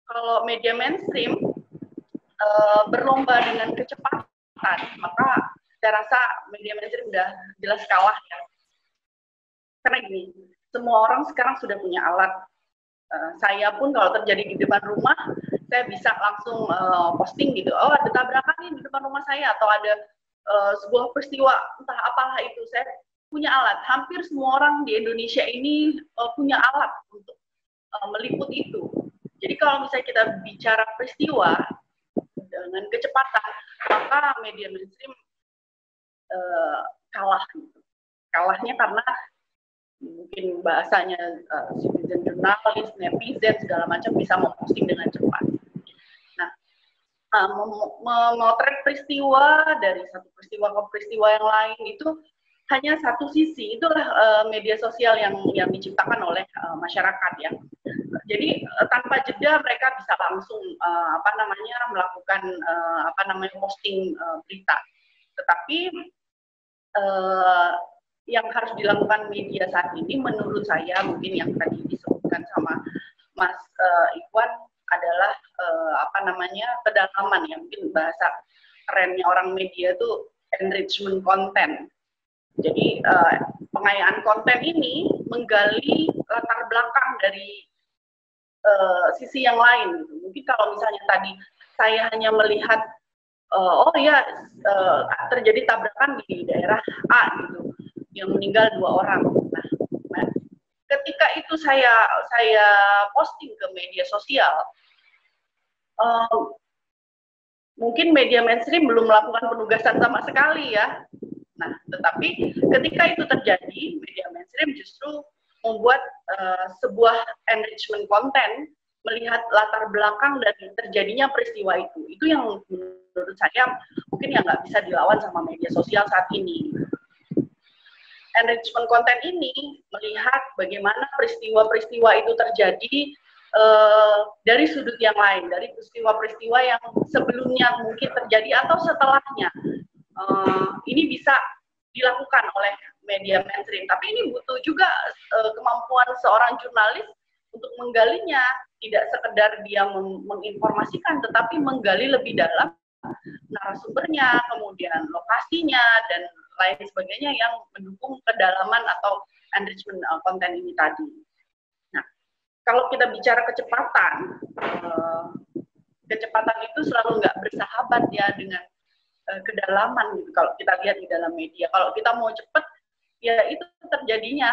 kalau media mainstream berlomba dengan kecepatan, maka saya rasa media mainstream udah jelas kalah ya. Karena gini, semua orang sekarang sudah punya alat. Saya pun kalau terjadi di depan rumah, saya bisa langsung posting gitu, oh ada tabrakan nih di depan rumah saya, atau ada sebuah peristiwa, entah apalah itu, saya punya alat. Hampir semua orang di Indonesia ini punya alat untuk meliput itu. Jadi kalau misalnya kita bicara peristiwa dengan kecepatan, maka media mainstream kalah. Kalahnya karena mungkin bahasanya citizen jurnalis, netizen, segala macam bisa memposting dengan cepat. Nah, memotret peristiwa dari satu peristiwa ke peristiwa yang lain itu hanya satu sisi. Itulah media sosial yang diciptakan oleh masyarakat ya. Jadi tanpa jeda mereka bisa langsung melakukan posting berita. Tetapi yang harus dilakukan media saat ini menurut saya, mungkin yang tadi disebutkan sama Mas Iwan, adalah kedalaman ya, mungkin bahasa kerennya orang media itu enrichment content. Jadi pengayaan konten ini menggali latar belakang dari sisi yang lain. Mungkin kalau misalnya tadi saya hanya melihat terjadi tabrakan di daerah A gitu, yang meninggal 2 orang. Nah, ketika itu saya posting ke media sosial, mungkin media mainstream belum melakukan penugasan sama sekali ya. Nah, tetapi ketika itu terjadi, media mainstream justru membuat sebuah enrichment content, melihat latar belakang dari terjadinya peristiwa itu. Itu yang menurut saya mungkin yang nggak bisa dilawan sama media sosial saat ini. Enrichment content ini melihat bagaimana peristiwa-peristiwa itu terjadi dari sudut yang lain, dari peristiwa-peristiwa yang sebelumnya mungkin terjadi atau setelahnya. Ini bisa dilakukan oleh media mainstream, tapi ini butuh juga kemampuan seorang jurnalis untuk menggalinya, tidak sekedar dia menginformasikan, tetapi menggali lebih dalam narasumbernya, kemudian lokasinya, dan lain sebagainya yang mendukung kedalaman atau enrichment konten ini tadi. Nah, kalau kita bicara kecepatan, kecepatan itu selalu nggak bersahabat ya dengan kedalaman gitu. Kalau kita lihat di dalam media, kalau kita mau cepat, ya itu terjadinya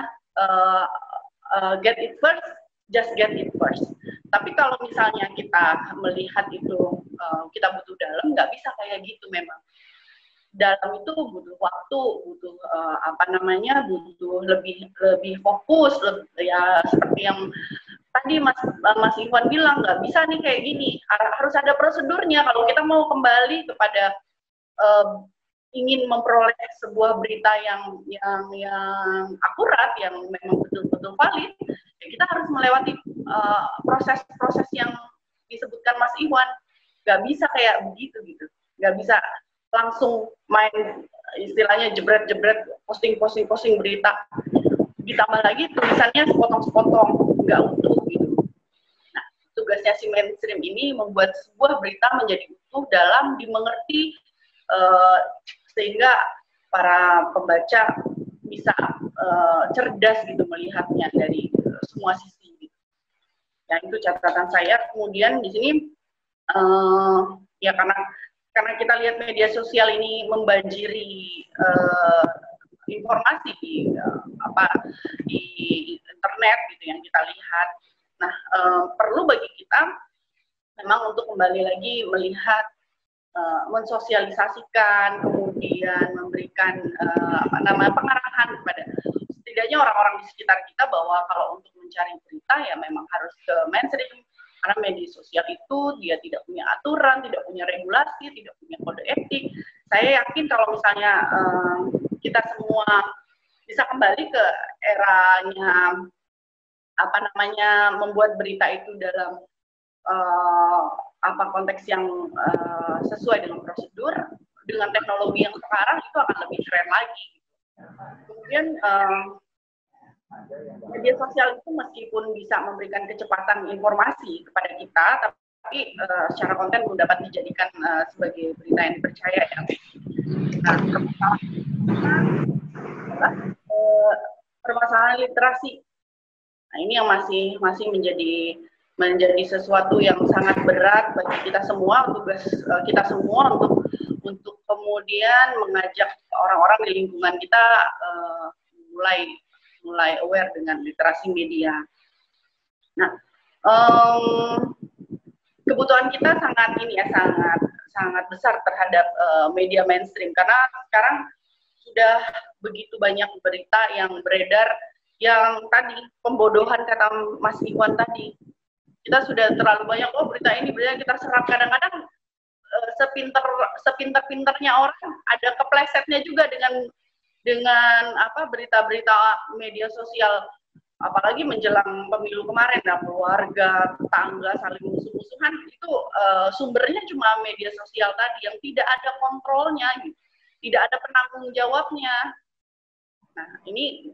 get it first, just get it first. Tapi kalau misalnya kita melihat itu kita butuh dalam, nggak bisa kayak gitu memang. Dalam itu butuh waktu, butuh butuh lebih fokus, ya seperti yang tadi Mas Iwan bilang, nggak bisa nih kayak gini, harus ada prosedurnya. Kalau kita mau kembali kepada ingin memperoleh sebuah berita yang akurat, yang memang betul-betul valid, ya kita harus melewati proses-proses yang disebutkan Mas Iwan. Nggak bisa kayak begitu gitu, nggak bisa langsung main istilahnya jebret-jebret, posting berita, ditambah lagi tulisannya sepotong-sepotong, nggak utuh gitu. Nah, tugasnya si mainstream ini membuat sebuah berita menjadi utuh dalam dimengerti, sehingga para pembaca bisa cerdas gitu melihatnya dari semua sisi gitu. Ya, itu catatan saya. Kemudian di sini ya karena kita lihat media sosial ini membanjiri informasi di internet gitu yang kita lihat. Nah, perlu bagi kita memang untuk kembali lagi melihat, mensosialisasikan, kemudian memberikan pengarahan kepada setidaknya orang-orang di sekitar kita bahwa kalau untuk mencari berita ya memang harus ke mainstream, karena media sosial itu dia tidak punya aturan, tidak punya regulasi, tidak punya kode etik. Saya yakin kalau misalnya kita semua bisa kembali ke eranya membuat berita itu dalam konteks yang sesuai dengan prosedur, dengan teknologi yang sekarang, itu akan lebih keren lagi. Kemudian media sosial itu meskipun bisa memberikan kecepatan informasi kepada kita, secara konten belum dapat dijadikan sebagai berita yang dipercaya ya. Nah, permasalahan literasi. Nah, ini yang masih menjadi sesuatu yang sangat berat bagi kita semua, tugas kita semua untuk kemudian mengajak orang-orang di lingkungan kita mulai aware dengan literasi media. Nah, kebutuhan kita sangat besar terhadap media mainstream karena sekarang sudah begitu banyak berita yang beredar yang tadi pembodohan kata Mas Iwan tadi. Kita sudah terlalu banyak berita ini kita serap, kadang-kadang sepinter-pinternya orang ada keplesetnya juga dengan berita-berita media sosial, apalagi menjelang pemilu kemarin, keluarga, tetangga saling musuh-musuhan, itu sumbernya cuma media sosial tadi yang tidak ada kontrolnya, tidak ada penanggung jawabnya. Nah, ini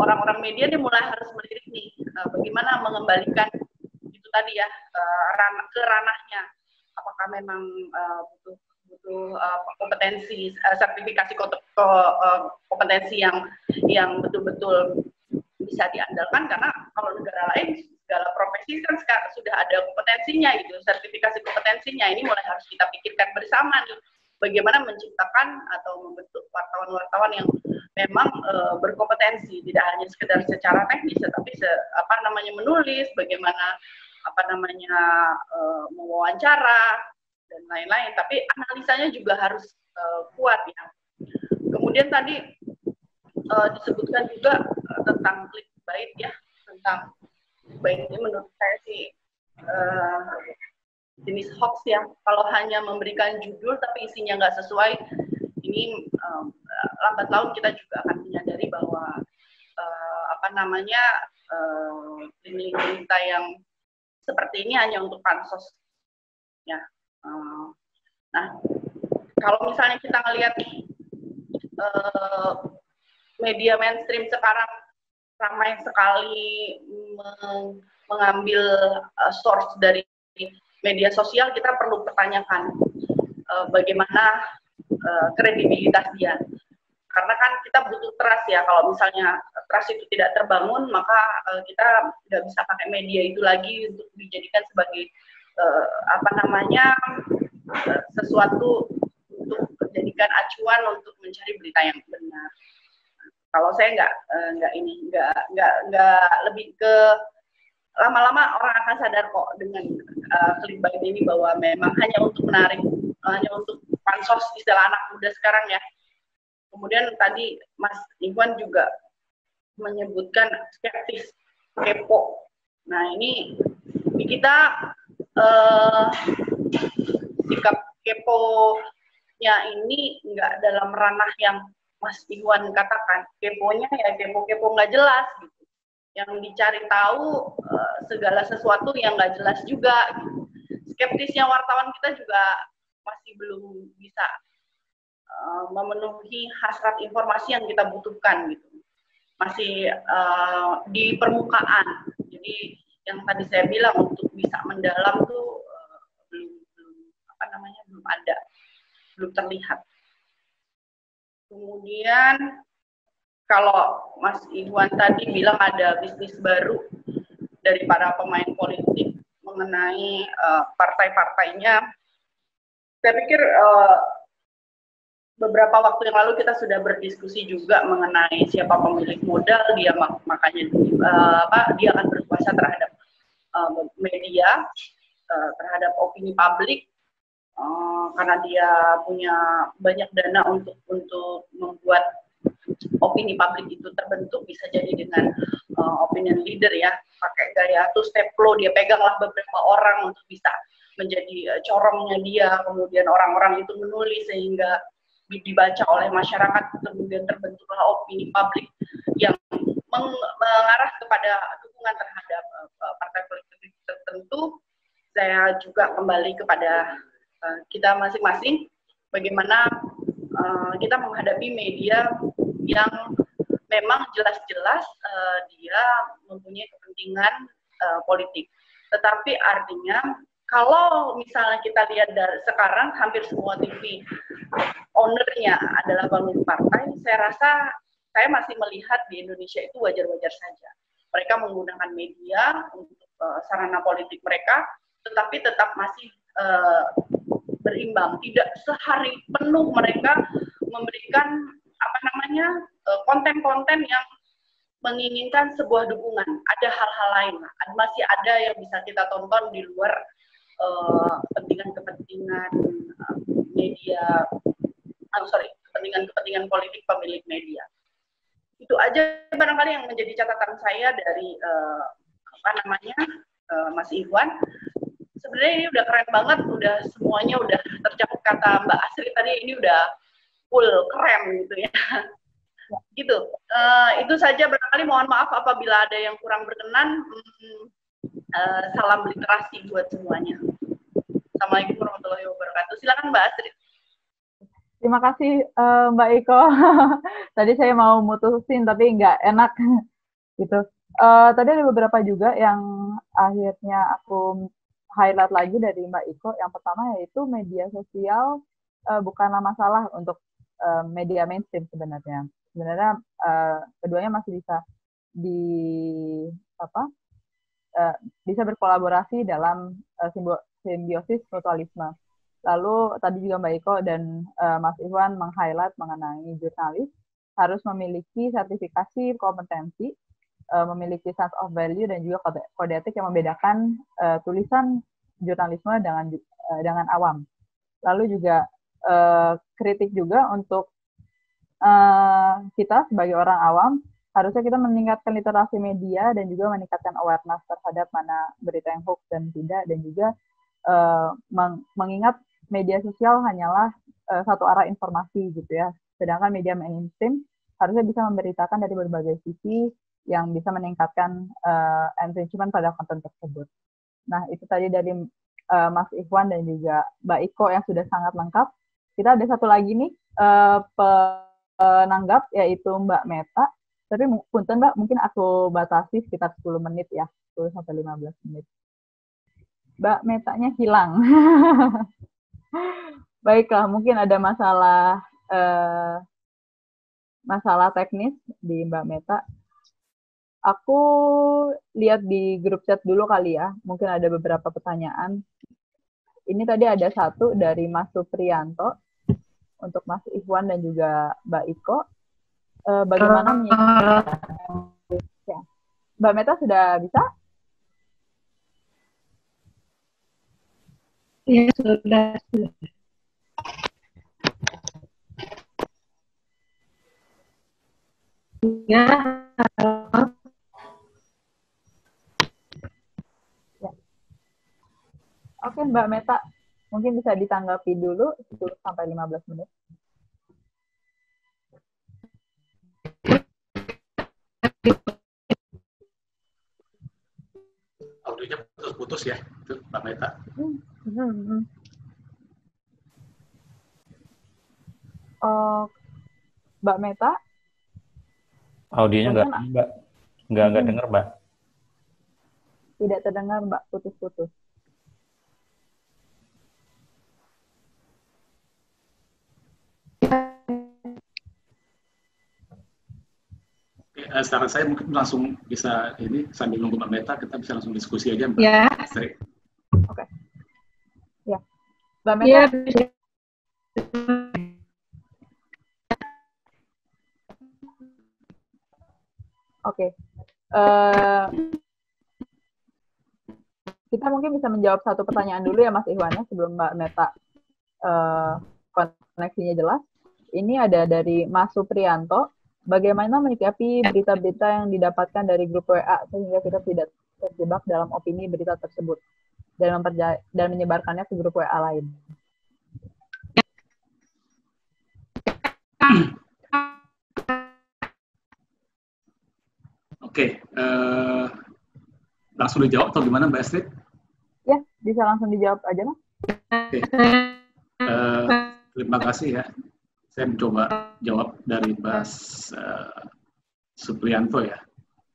orang-orang media ini mulai harus melirik nih, bagaimana mengembalikan itu tadi ya ke ranahnya. Apakah memang butuh kompetensi, sertifikasi kompetensi yang betul-betul bisa diandalkan, karena kalau negara lain segala profesi kan sekarang sudah ada kompetensinya gitu, sertifikasi kompetensinya. Ini mulai harus kita pikirkan bersama nih, bagaimana menciptakan atau membentuk wartawan-wartawan yang memang berkompetensi, tidak hanya sekedar secara teknis, tetapi menulis, bagaimana mewawancara dan lain-lain, tapi analisanya juga harus kuat ya. Kemudian tadi disebutkan juga tentang clickbait ya, tentang clickbait ini menurut saya sih jenis hoax ya. Kalau hanya memberikan judul tapi isinya nggak sesuai, ini lambat laun kita juga akan menyadari bahwa berita yang seperti ini hanya untuk pansos ya. Nah, kalau misalnya kita ngelihat media mainstream sekarang ramai sekali mengambil source dari media sosial, kita perlu pertanyakan bagaimana kredibilitas dia. Karena kan kita butuh trust ya, kalau misalnya trust itu tidak terbangun, maka kita nggak bisa pakai media itu lagi untuk dijadikan sebagai sesuatu untuk dijadikan acuan untuk mencari berita yang benar. Kalau saya nggak lebih ke lama-lama orang akan sadar kok dengan clickbait ini bahwa memang hanya untuk menarik, hanya untuk pansos istilah anak muda sekarang ya. Kemudian tadi Mas Iwan juga menyebutkan skeptis, kepo. Nah ini kita sikap kepo-nya ini nggak dalam ranah yang Mas Iwan katakan. Keponya ya kepo-kepo nggak jelas gitu. Yang dicari tahu segala sesuatu yang nggak jelas juga gitu. Skeptisnya wartawan kita juga masih belum bisa memenuhi hasrat informasi yang kita butuhkan gitu, masih di permukaan. Jadi yang tadi saya bilang untuk bisa mendalam tuh belum ada, belum terlihat. Kemudian kalau Mas Iwan tadi bilang ada bisnis baru dari para pemain politik mengenai partai-partainya, saya pikir beberapa waktu yang lalu kita sudah berdiskusi juga mengenai siapa pemilik modal, dia makanya dia akan berkuasa terhadap media, terhadap opini publik, karena dia punya banyak dana untuk membuat opini publik itu terbentuk, bisa jadi dengan opinion leader ya, pakai gaya two step flow, dia peganglah beberapa orang untuk bisa menjadi corongnya dia, kemudian orang-orang itu menulis sehingga dibaca oleh masyarakat, kemudian terbentuklah opini publik yang mengarah kepada dukungan terhadap partai politik tertentu. Saya juga kembali kepada kita masing-masing, bagaimana kita menghadapi media yang memang jelas-jelas dia mempunyai kepentingan politik, tetapi artinya kalau misalnya kita lihat dari sekarang hampir semua TV ownernya adalah bangun partai, saya rasa saya masih melihat di Indonesia itu wajar-wajar saja. Mereka menggunakan media untuk sarana politik mereka, tetapi tetap masih berimbang. Tidak sehari penuh mereka memberikan konten-konten yang menginginkan sebuah dukungan. Ada hal-hal lain, masih ada yang bisa kita tonton di luar kepentingan-kepentingan media, kepentingan politik pemilik media. Itu aja barangkali yang menjadi catatan saya dari Mas Iwan. Sebenarnya ini udah keren banget, udah semuanya udah tercakup, kata Mbak Astrid tadi, ini udah full keren gitu ya. Gitu. Itu saja barangkali, mohon maaf apabila ada yang kurang berkenan. Salam literasi buat semuanya. Assalamualaikum warahmatullahi wabarakatuh. Silakan Mbak Astrid. Terima kasih Mbak Iko. Tadi saya mau mutusin tapi nggak enak gitu. Tadi ada beberapa juga yang akhirnya aku highlight lagi dari Mbak Iko. Yang pertama yaitu media sosial bukanlah masalah untuk media mainstream sebenarnya. Sebenarnya keduanya masih bisa bisa berkolaborasi dalam simbiosis mutualisme. Lalu tadi juga Mbak Iko dan Mas Iwan meng-highlight mengenai jurnalis harus memiliki sertifikasi kompetensi, memiliki sense of value dan juga kode etik yang membedakan tulisan jurnalisme dengan awam. Lalu juga kritik juga untuk kita sebagai orang awam, harusnya kita meningkatkan literasi media dan juga meningkatkan awareness terhadap mana berita yang hoax dan tidak, dan juga mengingat media sosial hanyalah satu arah informasi gitu ya. Sedangkan media mainstream harusnya bisa memberitakan dari berbagai sisi yang bisa meningkatkan engagement pada konten tersebut. Nah, itu tadi dari Mas Ikhwan dan juga Mbak Iko yang sudah sangat lengkap. Kita ada satu lagi nih penanggap, yaitu Mbak Meta. Tapi punten Mbak, mungkin aku batasi sekitar 10 menit ya, 10-15 menit. Mbak Metanya hilang. Baiklah, mungkin ada masalah teknis di Mbak Meta. Aku lihat di grup chat dulu kali ya, mungkin ada beberapa pertanyaan. Ini tadi ada satu dari Mas Supriyanto, untuk Mas Ikhwan dan juga Mbak Iko. Bagaimana ya. Mbak Meta sudah bisa? Ya, sudah. Ya. Oke, Mbak Meta, mungkin bisa ditanggapi dulu 10-15 menit. Audionya putus-putus ya, itu Mbak Meta. Mbak Meta? Audionya nggak dengar, Mbak. Tidak terdengar, Mbak, putus-putus. Saran saya mungkin langsung bisa ini sambil nunggu Mbak Meta, kita bisa langsung diskusi aja Mbak. Ya. Oke. Ya, Mbak Meta. Ya, bisa. Oke. Kita mungkin bisa menjawab satu pertanyaan dulu ya Mas Ikhwan, sebelum Mbak Meta koneksinya jelas. Ini ada dari Mas Supriyanto. Bagaimana menyikapi berita-berita yang didapatkan dari grup WA sehingga kita tidak terjebak dalam opini berita tersebut dan menyebarkannya ke grup WA lain? Oke, langsung dijawab atau gimana Mbak Astrid? Ya, bisa langsung dijawab aja Mas. Oke, terima kasih ya. Saya mencoba jawab dari Mas Supriyanto ya.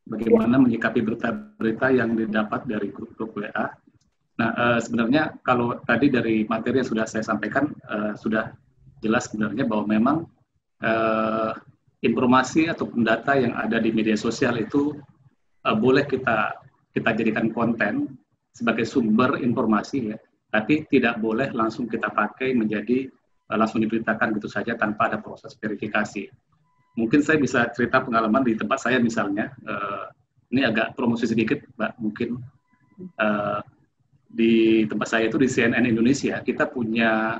Bagaimana menyikapi berita-berita yang didapat dari grup-grup WA. Nah, sebenarnya kalau tadi dari materi yang sudah saya sampaikan, sudah jelas sebenarnya bahwa memang informasi ataupun data yang ada di media sosial itu boleh kita jadikan konten sebagai sumber informasi ya, tapi tidak boleh langsung kita pakai menjadi langsung diberitakan gitu saja tanpa ada proses verifikasi. Mungkin saya bisa cerita pengalaman di tempat saya misalnya, ini agak promosi sedikit, Mbak, mungkin di tempat saya itu di CNN Indonesia, kita punya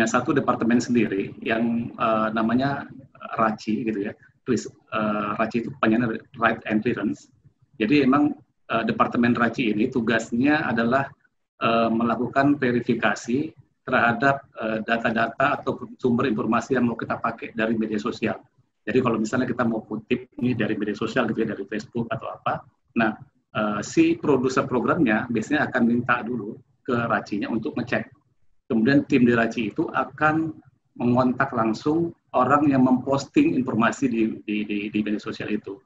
satu departemen sendiri yang namanya RACI gitu ya. RACI itu kepanjangan Right and Clearance. Jadi emang departemen RACI ini tugasnya adalah melakukan verifikasi terhadap data-data atau sumber informasi yang mau kita pakai dari media sosial. Jadi kalau misalnya kita mau kutip ini dari media sosial gitu ya, dari Facebook atau apa, nah si produser programnya biasanya akan minta dulu ke RACI-nya untuk ngecek. Kemudian tim di RACI itu akan mengontak langsung orang yang memposting informasi di media sosial itu.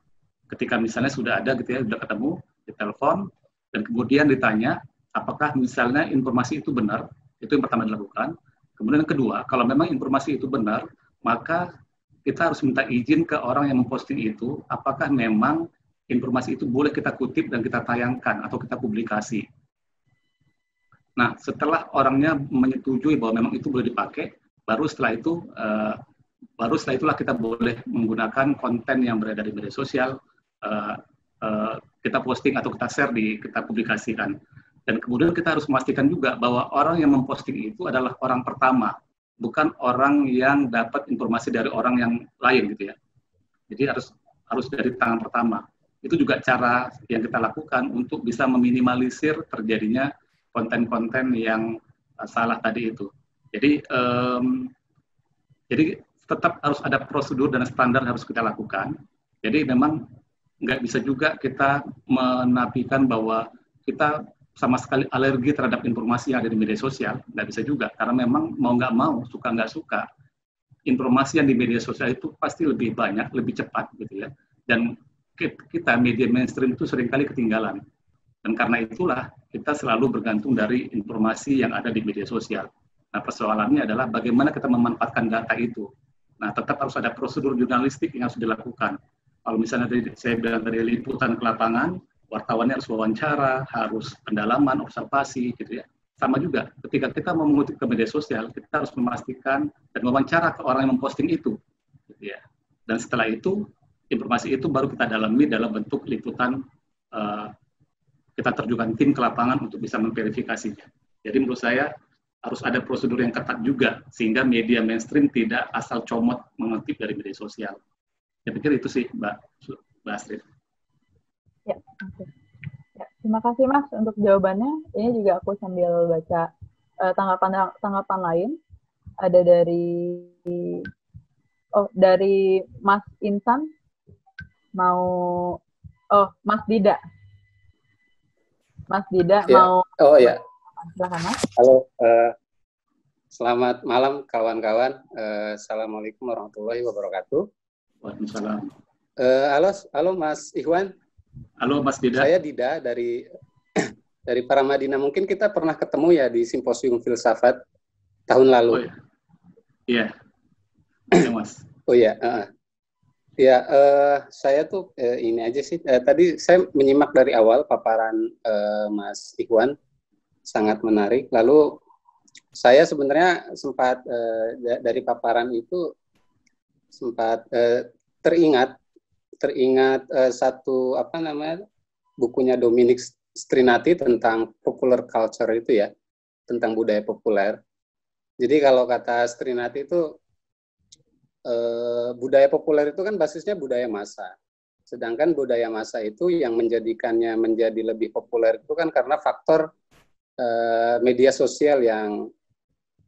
Ketika misalnya sudah ada gitu ya, sudah ketemu, ditelepon, dan kemudian ditanya apakah misalnya informasi itu benar, itu yang pertama dilakukan. Kemudian yang kedua, kalau memang informasi itu benar, maka kita harus minta izin ke orang yang memposting itu, apakah memang informasi itu boleh kita kutip dan kita tayangkan atau kita publikasi. Nah, setelah orangnya menyetujui bahwa memang itu boleh dipakai, baru setelah itulah kita boleh menggunakan konten yang berada di media sosial, kita posting atau kita share, kita publikasikan. Dan kemudian kita harus memastikan juga bahwa orang yang memposting itu adalah orang pertama, bukan orang yang dapat informasi dari orang yang lain gitu ya. Jadi harus dari tangan pertama. Itu juga cara yang kita lakukan untuk bisa meminimalisir terjadinya konten-konten yang salah tadi itu. Jadi tetap harus ada prosedur dan standar yang harus kita lakukan. Jadi memang nggak bisa juga kita menafikan bahwa kita sama sekali alergi terhadap informasi yang ada di media sosial, nggak bisa juga, karena memang mau nggak mau, suka nggak suka, informasi yang di media sosial itu pasti lebih banyak, lebih cepat gitu ya, dan kita media mainstream itu seringkali ketinggalan, dan karena itulah kita selalu bergantung dari informasi yang ada di media sosial. Nah, persoalannya adalah bagaimana kita memanfaatkan data itu. Nah, tetap harus ada prosedur jurnalistik yang harus dilakukan. Kalau misalnya saya bilang dari liputan ke lapangan, wartawannya harus wawancara, harus pendalaman, observasi, gitu ya. Sama juga, ketika kita mau mengutip ke media sosial, kita harus memastikan dan wawancara ke orang yang memposting itu, gitu ya. Dan setelah itu, informasi itu baru kita dalami dalam bentuk liputan, kita terjunkan tim ke lapangan untuk bisa memverifikasinya. Jadi menurut saya harus ada prosedur yang ketat juga, sehingga media mainstream tidak asal comot mengutip dari media sosial. Saya pikir itu sih, Mbak Astrid. Ya, oke. Ya, terima kasih Mas untuk jawabannya. Ini juga aku sambil baca tanggapan lain. Ada dari Mas Insan Mas Dida. Mas Dida ya. mau. Oh ya. Silakan Mas. Halo. Selamat malam kawan-kawan. Assalamualaikum warahmatullahi wabarakatuh. Waalaikumsalam. Halo Mas Ikhwan. Halo Mas Dida. Saya Dida dari Paramadina. Mungkin kita pernah ketemu ya di Simposium Filsafat tahun lalu. Oh, iya. Iya, Mas. Oh iya. Ya, saya tuh ini aja sih. Tadi saya menyimak dari awal paparan Mas Ikhwan, sangat menarik. Lalu saya sebenarnya sempat dari paparan itu sempat teringat satu bukunya Dominic Strinati tentang popular culture itu ya, tentang budaya populer. Jadi kalau kata Strinati itu budaya populer itu kan basisnya budaya massa. Sedangkan budaya massa itu yang menjadikannya menjadi lebih populer itu kan karena faktor media sosial yang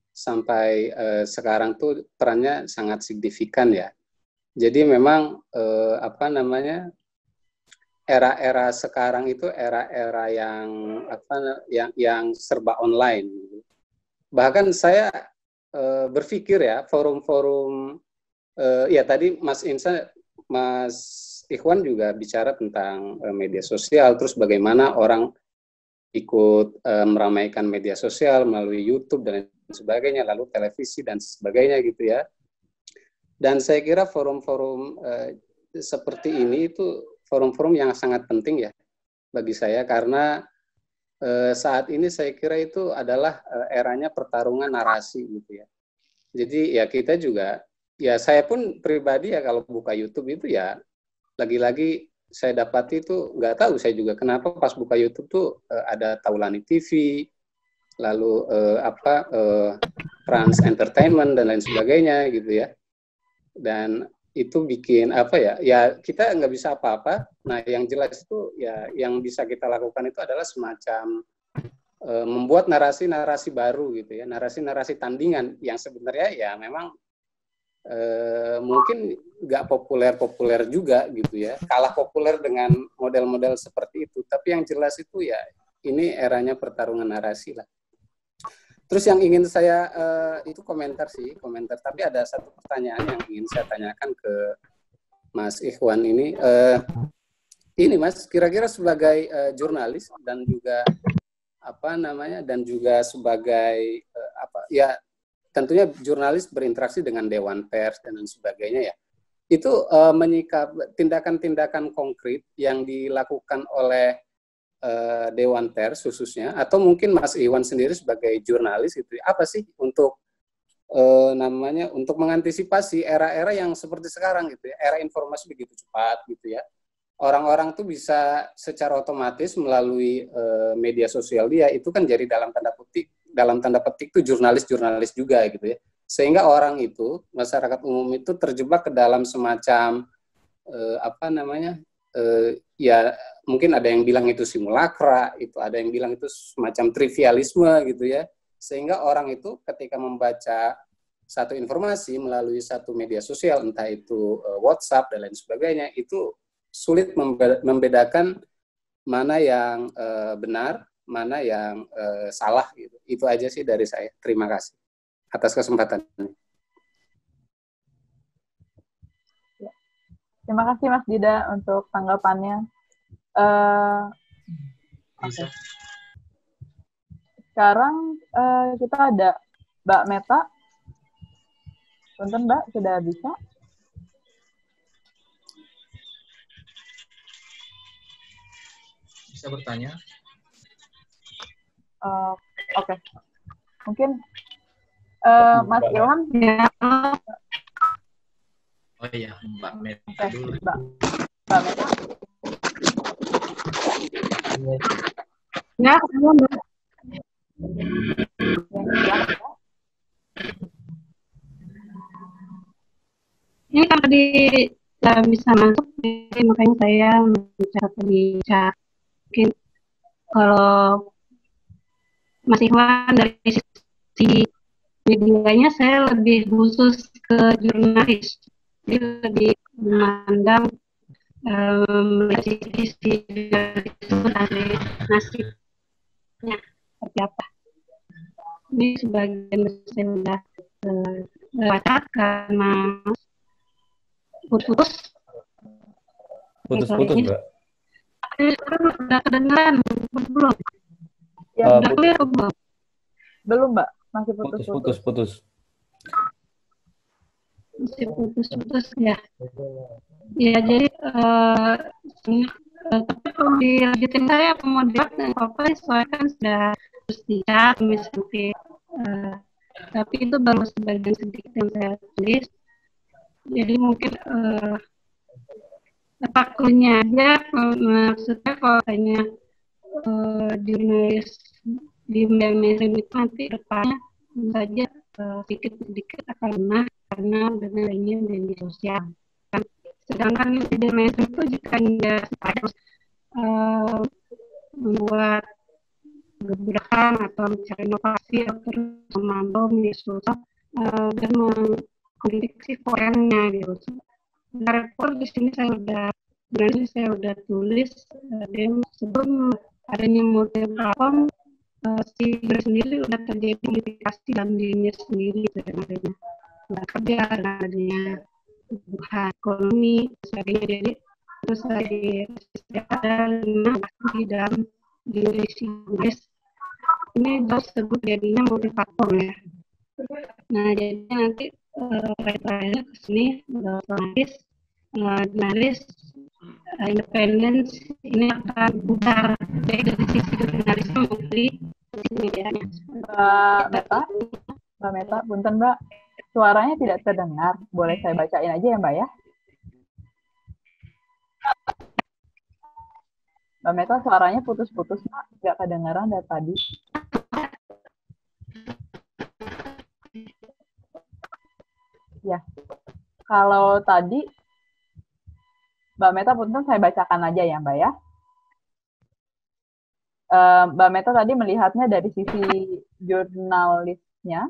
sampai sekarang tuh perannya sangat signifikan ya. Jadi memang era-era sekarang itu era-era yang serba online. Bahkan saya berpikir ya forum-forum ya tadi Mas Ikhwan juga bicara tentang media sosial, terus bagaimana orang ikut meramaikan media sosial melalui YouTube dan sebagainya, lalu televisi dan sebagainya gitu ya. Dan saya kira forum-forum seperti ini itu forum-forum yang sangat penting ya bagi saya, karena saat ini saya kira itu adalah eranya pertarungan narasi gitu ya. Jadi ya kita juga, ya saya pun pribadi ya kalau buka YouTube itu ya lagi-lagi saya dapati itu nggak tahu saya juga kenapa pas buka YouTube tuh ada Taulani TV, lalu Trans Entertainment dan lain sebagainya gitu ya. Dan itu bikin apa ya? Ya kita nggak bisa apa-apa. Nah yang jelas itu ya yang bisa kita lakukan itu adalah semacam membuat narasi-narasi baru gitu ya, narasi-narasi tandingan yang sebenarnya ya memang mungkin nggak populer-populer juga gitu ya, kalah populer dengan model-model seperti itu. Tapi yang jelas itu ya ini eranya pertarungan narasi lah. Terus yang ingin saya itu komentar, tapi ada satu pertanyaan yang ingin saya tanyakan ke Mas Ikhwan ini. Ini Mas, kira-kira sebagai jurnalis dan juga sebagai ya tentunya jurnalis berinteraksi dengan Dewan Pers dan lain sebagainya ya. Itu menyikap tindakan-tindakan konkret yang dilakukan oleh Dewan Pers khususnya, atau mungkin Mas Iwan sendiri sebagai jurnalis itu apa sih untuk untuk mengantisipasi era-era yang seperti sekarang gitu ya, era informasi begitu cepat gitu ya. Orang-orang tuh bisa secara otomatis melalui media sosial dia itu kan jadi dalam tanda petik tuh jurnalis juga gitu ya, sehingga orang itu, masyarakat umum itu terjebak ke dalam semacam ya mungkin ada yang bilang itu simulakra, itu ada yang bilang itu semacam trivialisme gitu ya, sehingga orang itu ketika membaca satu informasi melalui satu media sosial, entah itu WhatsApp dan lain sebagainya, itu sulit membedakan mana yang benar, mana yang salah gitu. Itu aja sih dari saya. Terima kasih atas kesempatannya. Terima kasih Mas Dida untuk tanggapannya. Okay. Sekarang kita ada Mbak Meta. Punten Mbak, sudah bisa? Bisa bertanya? Oke. Mungkin Mas Ilham ya. Oh iya, Mbak Meta dulu. Mbak Meta. Ya, saya Mbak. Ini kalau bisa masuk, makanya saya mencatat di chat. Mungkin kalau Mas Ikhwan dari sisi medianya saya lebih khusus ke jurnalis, jadi lebih memandang sisi itu dari nasibnya seperti apa. Ini sebagian saya sudah bacakan Mas. Putus Mbak. Sekarang udah kedengeran belum? Ya, udah clear belum? Belum Mbak, masih putus. Masih putus ya. Ya jadi tapi kalau dilanjutin saya pemodelan dan apa soalnya kan sudah terus dicat misalnya, tapi itu baru sebagian sedikit yang saya tulis. Jadi mungkin pakunya aja, maksudnya kalau hanya jurnalis di mainstream itu nanti depannya saja sedikit akan karena adanya media sosial. Sedangkan di mainstream itu jika tidak harus membuat gebrakan atau mencari inovasi atau memantau media sosial dan mengkritisi forennya gitu. Report di sini saya udah tulis dan sebelum adanya multi platform si sendiri udah terjadi modifikasi dalam dirinya sendiri dengan adanya kerja, dengan adanya kebutuhan ekonomi sebagainya. Jadi terus saya ada di dalam diri si jurnalis ini tersebut jadinya motivator ya. Nah jadi nanti terakhir ke sini otomatis jurnalis independen ini akan pudar baik dari sisi jurnalisme maupun dari sisi medianya. Mbak Meta, punten Mbak, suaranya tidak terdengar. Boleh saya bacain aja ya Mbak ya? Mbak Meta, suaranya putus-putus Mbak, nggak kedengaran dari tadi. Ya, kalau tadi Mbak Meta, punten saya bacakan aja ya Mbak ya. Mbak Meta tadi melihatnya dari sisi jurnalisnya,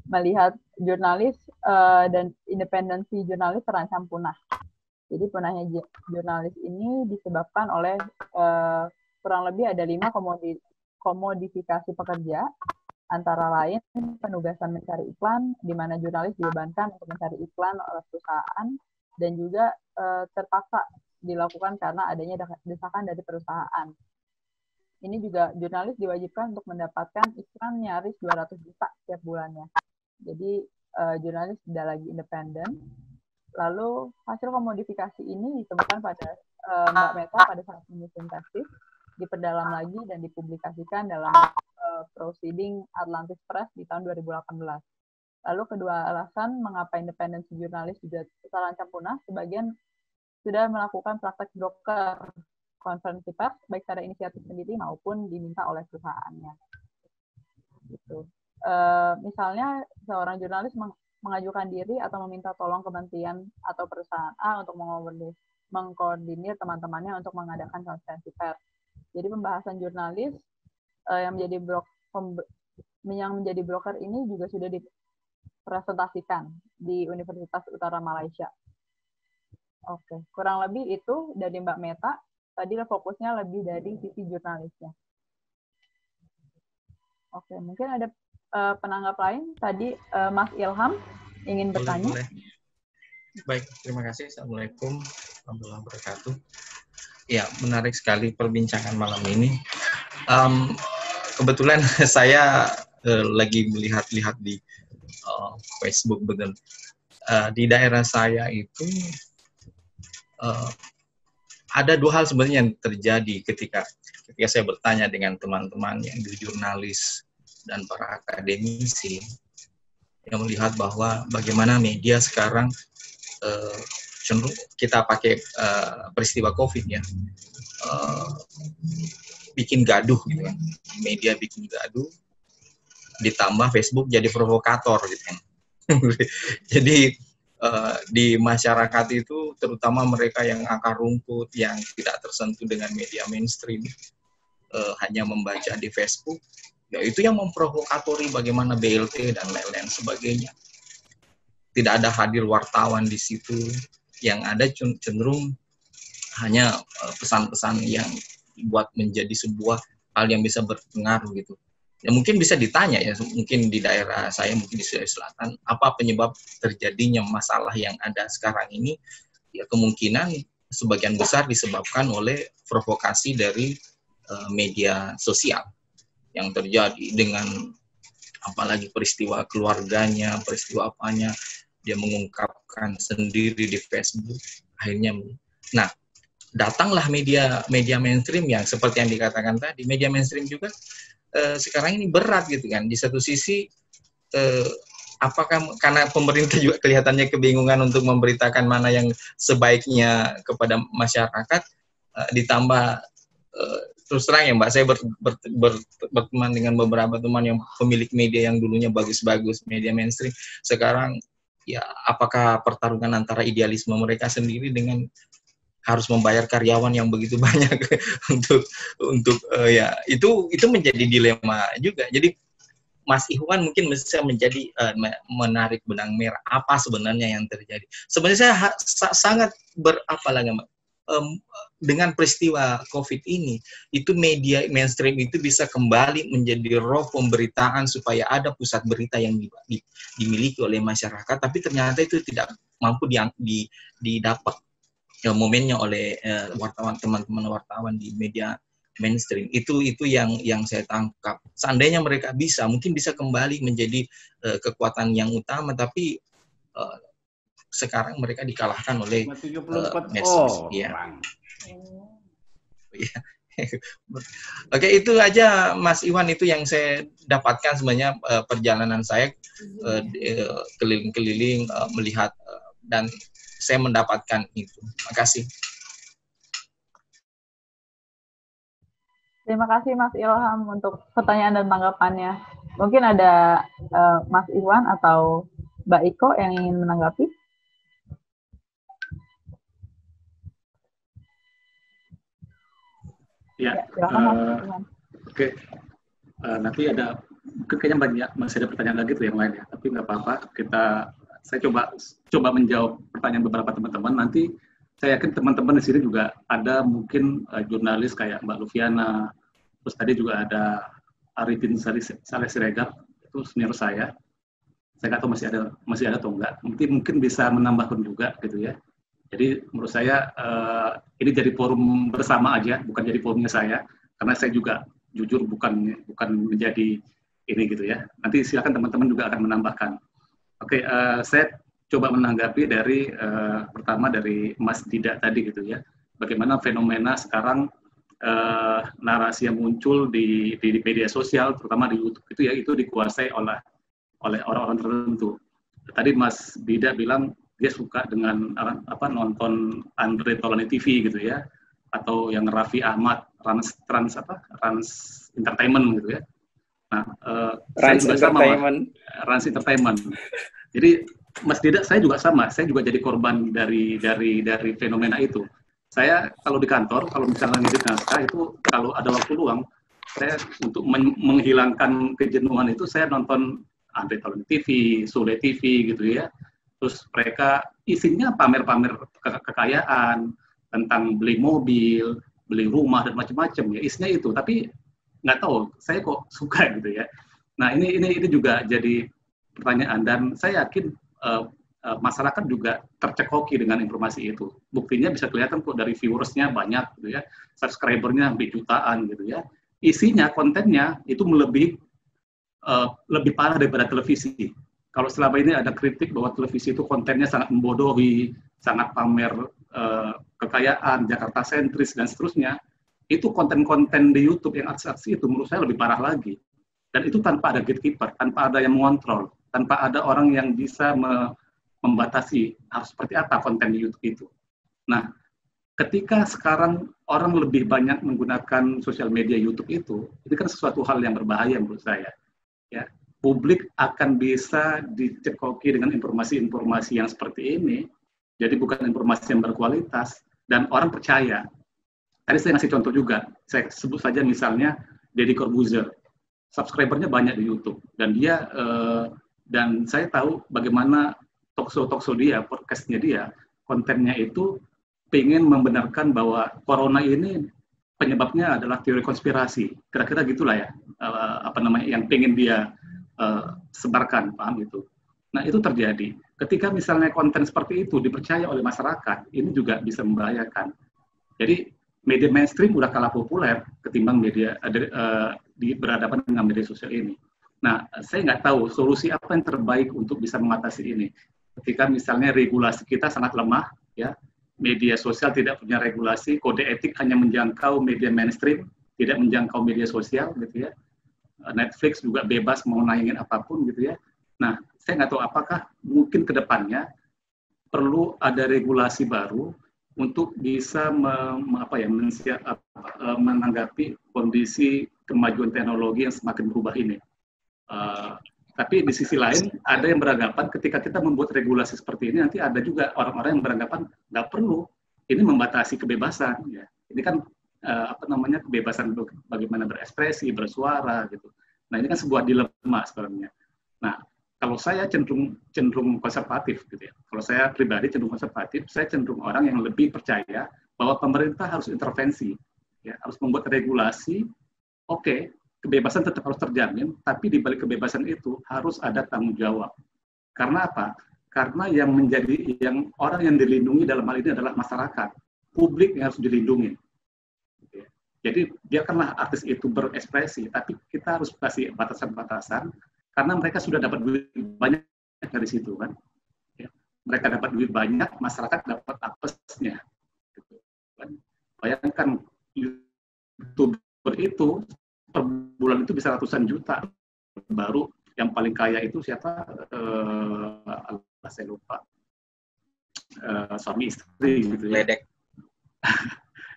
melihat jurnalis dan independensi jurnalis terancam punah. Jadi punahnya jurnalis ini disebabkan oleh kurang lebih ada 5 komodifikasi pekerja, antara lain penugasan mencari iklan, di mana jurnalis dibebankan untuk mencari iklan oleh perusahaan, dan juga terpaksa dilakukan karena adanya desakan dari perusahaan. Ini juga jurnalis diwajibkan untuk mendapatkan iklan nyaris 200 juta setiap bulannya. Jadi jurnalis tidak lagi independen. Lalu hasil komodifikasi ini ditemukan pada Mbak Meta pada saat menyusun tesis, diperdalam lagi dan dipublikasikan dalam Proceeding Atlantis Press di tahun 2018. Lalu kedua alasan mengapa independensi jurnalis juga terancam punah, sebagian sudah melakukan praktek broker konferensi pers baik secara inisiatif sendiri maupun diminta oleh perusahaannya. Gitu. Misalnya seorang jurnalis mengajukan diri atau meminta tolong kementerian atau perusahaan A untuk mengkoordinir teman-temannya untuk mengadakan konferensi pers. Jadi pembahasan jurnalis yang menjadi broker ini juga sudah dipresentasikan di Universitas Utara Malaysia. Oke, kurang lebih itu dari Mbak Meta. Tadi fokusnya lebih dari sisi jurnalisnya. Oke, mungkin ada penanggap lain. Tadi Mas Ilham ingin bertanya. Boleh. Baik, terima kasih. Assalamualaikum warahmatullahi wabarakatuh. Ya, menarik sekali perbincangan malam ini. Kebetulan saya lagi melihat-lihat di Facebook, betul. Di daerah saya itu ada 2 hal sebenarnya yang terjadi ketika saya bertanya dengan teman-teman yang di jurnalis dan para akademisi yang melihat bahwa bagaimana media sekarang cenderung kita pakai peristiwa COVID ya, bikin gaduh gitu kan, media bikin gaduh, ditambah Facebook jadi provokator gitu kan. Jadi di masyarakat itu, terutama mereka yang akar rumput, yang tidak tersentuh dengan media mainstream, hanya membaca di Facebook, ya itu yang memprovokatori bagaimana BLT dan lain-lain sebagainya. Tidak ada hadir wartawan di situ, yang ada cenderung hanya pesan-pesan yang dibuat menjadi sebuah hal yang bisa berpengaruh gitu. Ya mungkin bisa ditanya ya, mungkin di daerah saya, mungkin di Sulawesi Selatan, apa penyebab terjadinya masalah yang ada sekarang ini? Ya kemungkinan sebagian besar disebabkan oleh provokasi dari media sosial yang terjadi dengan apalagi peristiwa keluarganya, peristiwa apanya, dia mengungkapkan sendiri di Facebook, akhirnya. Nah, datanglah media mainstream yang seperti yang dikatakan tadi, media mainstream juga sekarang ini berat gitu kan. Di satu sisi apakah karena pemerintah juga kelihatannya kebingungan untuk memberitakan mana yang sebaiknya kepada masyarakat, ditambah terus terang ya Mbak, saya berteman dengan beberapa teman yang pemilik media yang dulunya bagus-bagus, media mainstream, sekarang ya apakah pertarungan antara idealisme mereka sendiri dengan harus membayar karyawan yang begitu banyak untuk ya itu menjadi dilema juga. Jadi Mas Ikhwan mungkin bisa menjadi menarik benang merah apa sebenarnya yang terjadi. Sebenarnya saya sangat dengan peristiwa COVID ini, itu media mainstream itu bisa kembali menjadi roh pemberitaan supaya ada pusat berita yang dimiliki oleh masyarakat, tapi ternyata itu tidak mampu didapat momennya oleh wartawan, teman-teman wartawan di media mainstream. Itu yang saya tangkap. Seandainya mereka mungkin bisa kembali menjadi kekuatan yang utama, tapi sekarang mereka dikalahkan oleh medsos. Ya. Oke, itu aja Mas Iwan, itu yang saya dapatkan sebenarnya perjalanan saya keliling-keliling melihat dan saya mendapatkan itu. Makasih. Terima kasih Mas Ilham untuk pertanyaan dan tanggapannya. Mungkin ada Mas Iwan atau Mbak Iko yang ingin menanggapi? Ya, oke. Nanti ada, kayaknya banyak, masih ada pertanyaan lagi tuh yang lain ya, tapi nggak apa-apa. Saya coba menjawab pertanyaan beberapa teman-teman. Nanti saya yakin teman-teman di sini juga ada mungkin jurnalis kayak Mbak Lufiana, terus tadi juga ada Arifin Saleh Siregar, itu senior saya. Saya nggak tahu masih ada atau enggak. Mungkin bisa menambahkan juga gitu ya. Jadi menurut saya ini jadi forum bersama aja, bukan jadi forumnya saya, karena saya juga jujur bukan menjadi ini gitu ya. Nanti silakan teman-teman juga akan menambahkan. Oke, saya coba menanggapi dari pertama dari Mas Dida tadi gitu ya. Bagaimana fenomena sekarang narasi yang muncul di media sosial, terutama di YouTube itu dikuasai oleh orang-orang tertentu. Tadi Mas Dida bilang dia suka dengan nonton Andre Taulani TV gitu ya, atau yang Raffi Ahmad Rans Entertainment gitu ya. Nah, Rans Entertainment. Jadi Mas Dida, saya juga sama, saya juga jadi korban dari fenomena itu. Saya kalau di kantor, kalau misalnya ngedit naskah itu kalau ada waktu luang, saya untuk menghilangkan kejenuhan itu saya nonton Andre Taulani TV, Sule TV gitu ya. Terus mereka isinya pamer-pamer kekayaan, tentang beli mobil, beli rumah dan macam-macam ya, isinya itu. Tapi nggak tahu, saya kok suka gitu ya. Nah ini juga jadi pertanyaan, dan saya yakin masyarakat juga tercekoki dengan informasi itu. Buktinya bisa kelihatan kok dari viewersnya banyak gitu ya, subscribernya hampir jutaan gitu ya. Isinya, kontennya itu lebih parah daripada televisi. Kalau selama ini ada kritik bahwa televisi itu kontennya sangat membodohi, sangat pamer kekayaan, Jakarta sentris dan seterusnya, itu konten-konten di YouTube yang aksi-aksi itu menurut saya lebih parah lagi. Dan itu tanpa ada gatekeeper, tanpa ada yang mengontrol, tanpa ada orang yang bisa membatasi harus seperti apa konten di YouTube itu. Nah, ketika sekarang orang lebih banyak menggunakan sosial media YouTube itu kan sesuatu hal yang berbahaya menurut saya. Ya, publik akan bisa dicekoki dengan informasi-informasi yang seperti ini, jadi bukan informasi yang berkualitas, dan orang percaya. Tadi saya ngasih contoh juga, saya sebut saja misalnya Deddy Corbuzier, subscribernya banyak di YouTube, dan dia dan saya tahu bagaimana talkshow dia, podcastnya dia, kontennya itu pengen membenarkan bahwa corona ini penyebabnya adalah teori konspirasi, kira-kira gitulah ya, yang pengen dia sebarkan, paham itu. Nah itu terjadi. Ketika misalnya konten seperti itu dipercaya oleh masyarakat, ini juga bisa membahayakan. Jadi media mainstream udah kalah populer ketimbang media berhadapan dengan media sosial ini. Nah saya nggak tahu solusi apa yang terbaik untuk bisa mengatasi ini. Ketika misalnya regulasi kita sangat lemah, ya, media sosial tidak punya regulasi, kode etik hanya menjangkau media mainstream, tidak menjangkau media sosial, gitu ya. Netflix juga bebas mau nayangin apapun gitu ya. Nah, saya nggak tahu apakah mungkin ke depannya perlu ada regulasi baru untuk bisa menanggapi kondisi kemajuan teknologi yang semakin berubah ini. Tapi di sisi lain ada yang beranggapan ketika kita membuat regulasi seperti ini, nanti ada juga orang-orang yang beranggapan nggak perlu, ini membatasi kebebasan. Ya. Ini kan kebebasan bagaimana berekspresi, bersuara gitu. Nah ini kan sebuah dilema sebenarnya. Nah kalau saya cenderung konservatif gitu ya. Kalau saya pribadi cenderung konservatif, saya cenderung orang yang lebih percaya bahwa pemerintah harus intervensi, ya, harus membuat regulasi. Oke, kebebasan tetap harus terjamin, tapi di balik kebebasan itu harus ada tanggung jawab. Karena apa? Karena yang orang yang dilindungi dalam hal ini adalah masyarakat, publik yang harus dilindungi. Jadi biarkanlah artis itu berekspresi, tapi kita harus kasih batasan-batasan karena mereka sudah dapat duit banyak dari situ kan. Ya. Mereka dapat duit banyak, masyarakat dapat apesnya. Gitu, kan. Bayangkan YouTuber itu per bulan itu bisa ratusan juta. Baru yang paling kaya itu siapa? Saya lupa. Suami istri gitu ya. Ledek.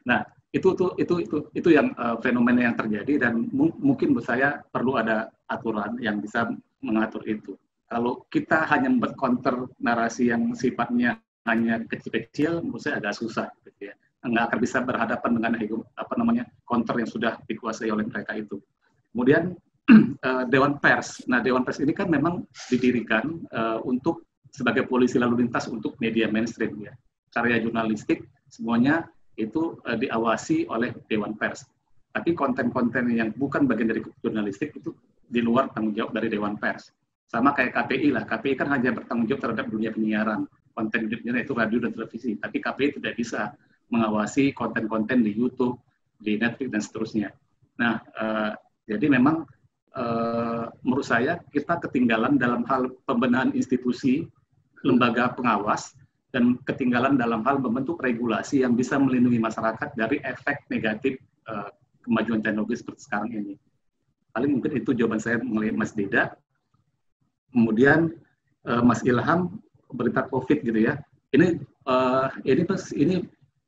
Nah, itu yang fenomena yang terjadi dan mungkin menurut saya perlu ada aturan yang bisa mengatur itu. Kalau kita hanya membuat counter narasi yang sifatnya hanya kecil-kecil, menurut saya agak susah, gitu ya. Nggak akan bisa berhadapan dengan counter yang sudah dikuasai oleh mereka itu. Kemudian Dewan Pers. Nah, Dewan Pers ini kan memang didirikan untuk sebagai polisi lalu lintas untuk media mainstream ya. Karya jurnalistik semuanya itu diawasi oleh Dewan Pers. Tapi konten-konten yang bukan bagian dari jurnalistik itu di luar tanggung jawab dari Dewan Pers. Sama kayak KPI lah. KPI kan hanya bertanggung jawab terhadap dunia penyiaran. Konten dunia itu radio dan televisi. Tapi KPI tidak bisa mengawasi konten-konten di YouTube, di Netflix, dan seterusnya. Nah, jadi memang menurut saya kita ketinggalan dalam hal pembenahan institusi, lembaga pengawas, dan ketinggalan dalam hal membentuk regulasi yang bisa melindungi masyarakat dari efek negatif kemajuan teknologi seperti sekarang ini. Paling mungkin itu jawaban saya melihat Mas Deda. Kemudian Mas Ilham, berita COVID gitu ya. Ini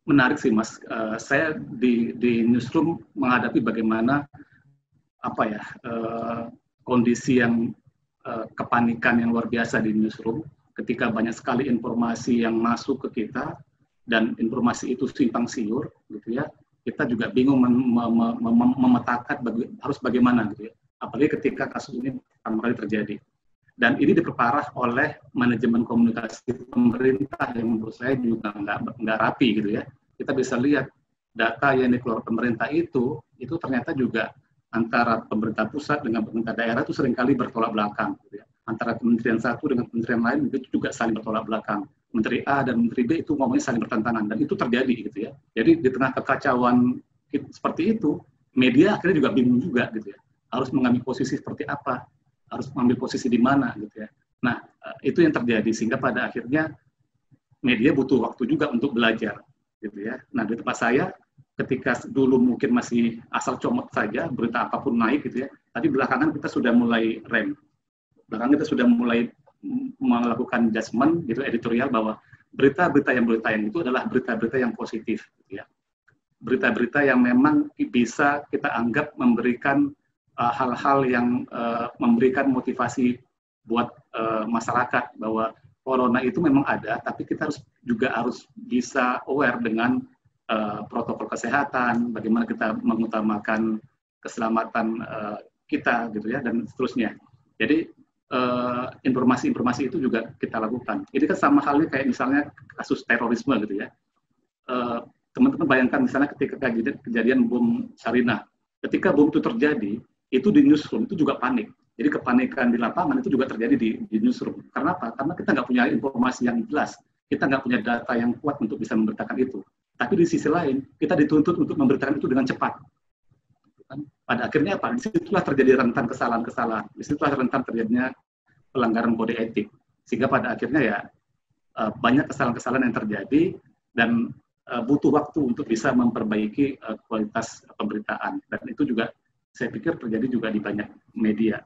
menarik sih Mas. Saya di newsroom menghadapi bagaimana kondisi yang kepanikan yang luar biasa di newsroom. Ketika banyak sekali informasi yang masuk ke kita dan informasi itu simpang siur, gitu ya, kita juga bingung memetakan harus bagaimana, gitu ya. Apalagi ketika kasus ini pertama kali terjadi. Dan ini diperparah oleh manajemen komunikasi pemerintah yang menurut saya juga nggak rapi, gitu ya. Kita bisa lihat data yang dikeluarkan pemerintah itu ternyata juga antara pemerintah pusat dengan pemerintah daerah itu seringkali bertolak belakang, gitu ya. Antara kementerian satu dengan kementerian lain itu juga saling bertolak belakang. Menteri A dan Menteri B itu ngomongnya saling bertentangan dan itu terjadi gitu ya. Jadi di tengah kekacauan seperti itu, media akhirnya juga bingung juga gitu ya. Harus mengambil posisi seperti apa? Harus mengambil posisi di mana gitu ya. Nah, itu yang terjadi sehingga pada akhirnya media butuh waktu juga untuk belajar gitu ya. Nah, di tempat saya ketika dulu mungkin masih asal comot saja berita apapun naik gitu ya. Tapi belakangan kita sudah mulai rem. Belakangan kita sudah mulai melakukan adjustment gitu editorial bahwa berita-berita yang itu adalah berita-berita yang positif gitu ya. Berita-berita yang memang bisa kita anggap memberikan hal-hal yang memberikan motivasi buat masyarakat bahwa corona itu memang ada, tapi kita harus bisa aware dengan protokol kesehatan, bagaimana kita mengutamakan keselamatan kita gitu ya dan seterusnya. Jadi informasi-informasi itu juga kita lakukan. Ini kan sama halnya kayak misalnya kasus terorisme gitu ya. Teman-teman bayangkan misalnya ketika kejadian bom Sarinah. Ketika bom itu terjadi, itu di newsroom itu juga panik. Jadi kepanikan di lapangan itu juga terjadi di newsroom. Karena apa? Karena kita nggak punya informasi yang jelas. Kita nggak punya data yang kuat untuk bisa memberitakan itu. Tapi di sisi lain, kita dituntut untuk memberitakan itu dengan cepat. Pada akhirnya apa? Disitulah terjadi rentan kesalahan-kesalahan. Disitulah rentan terjadinya pelanggaran kode etik. Sehingga pada akhirnya ya banyak kesalahan-kesalahan yang terjadi dan butuh waktu untuk bisa memperbaiki kualitas pemberitaan. Dan itu juga saya pikir terjadi juga di banyak media.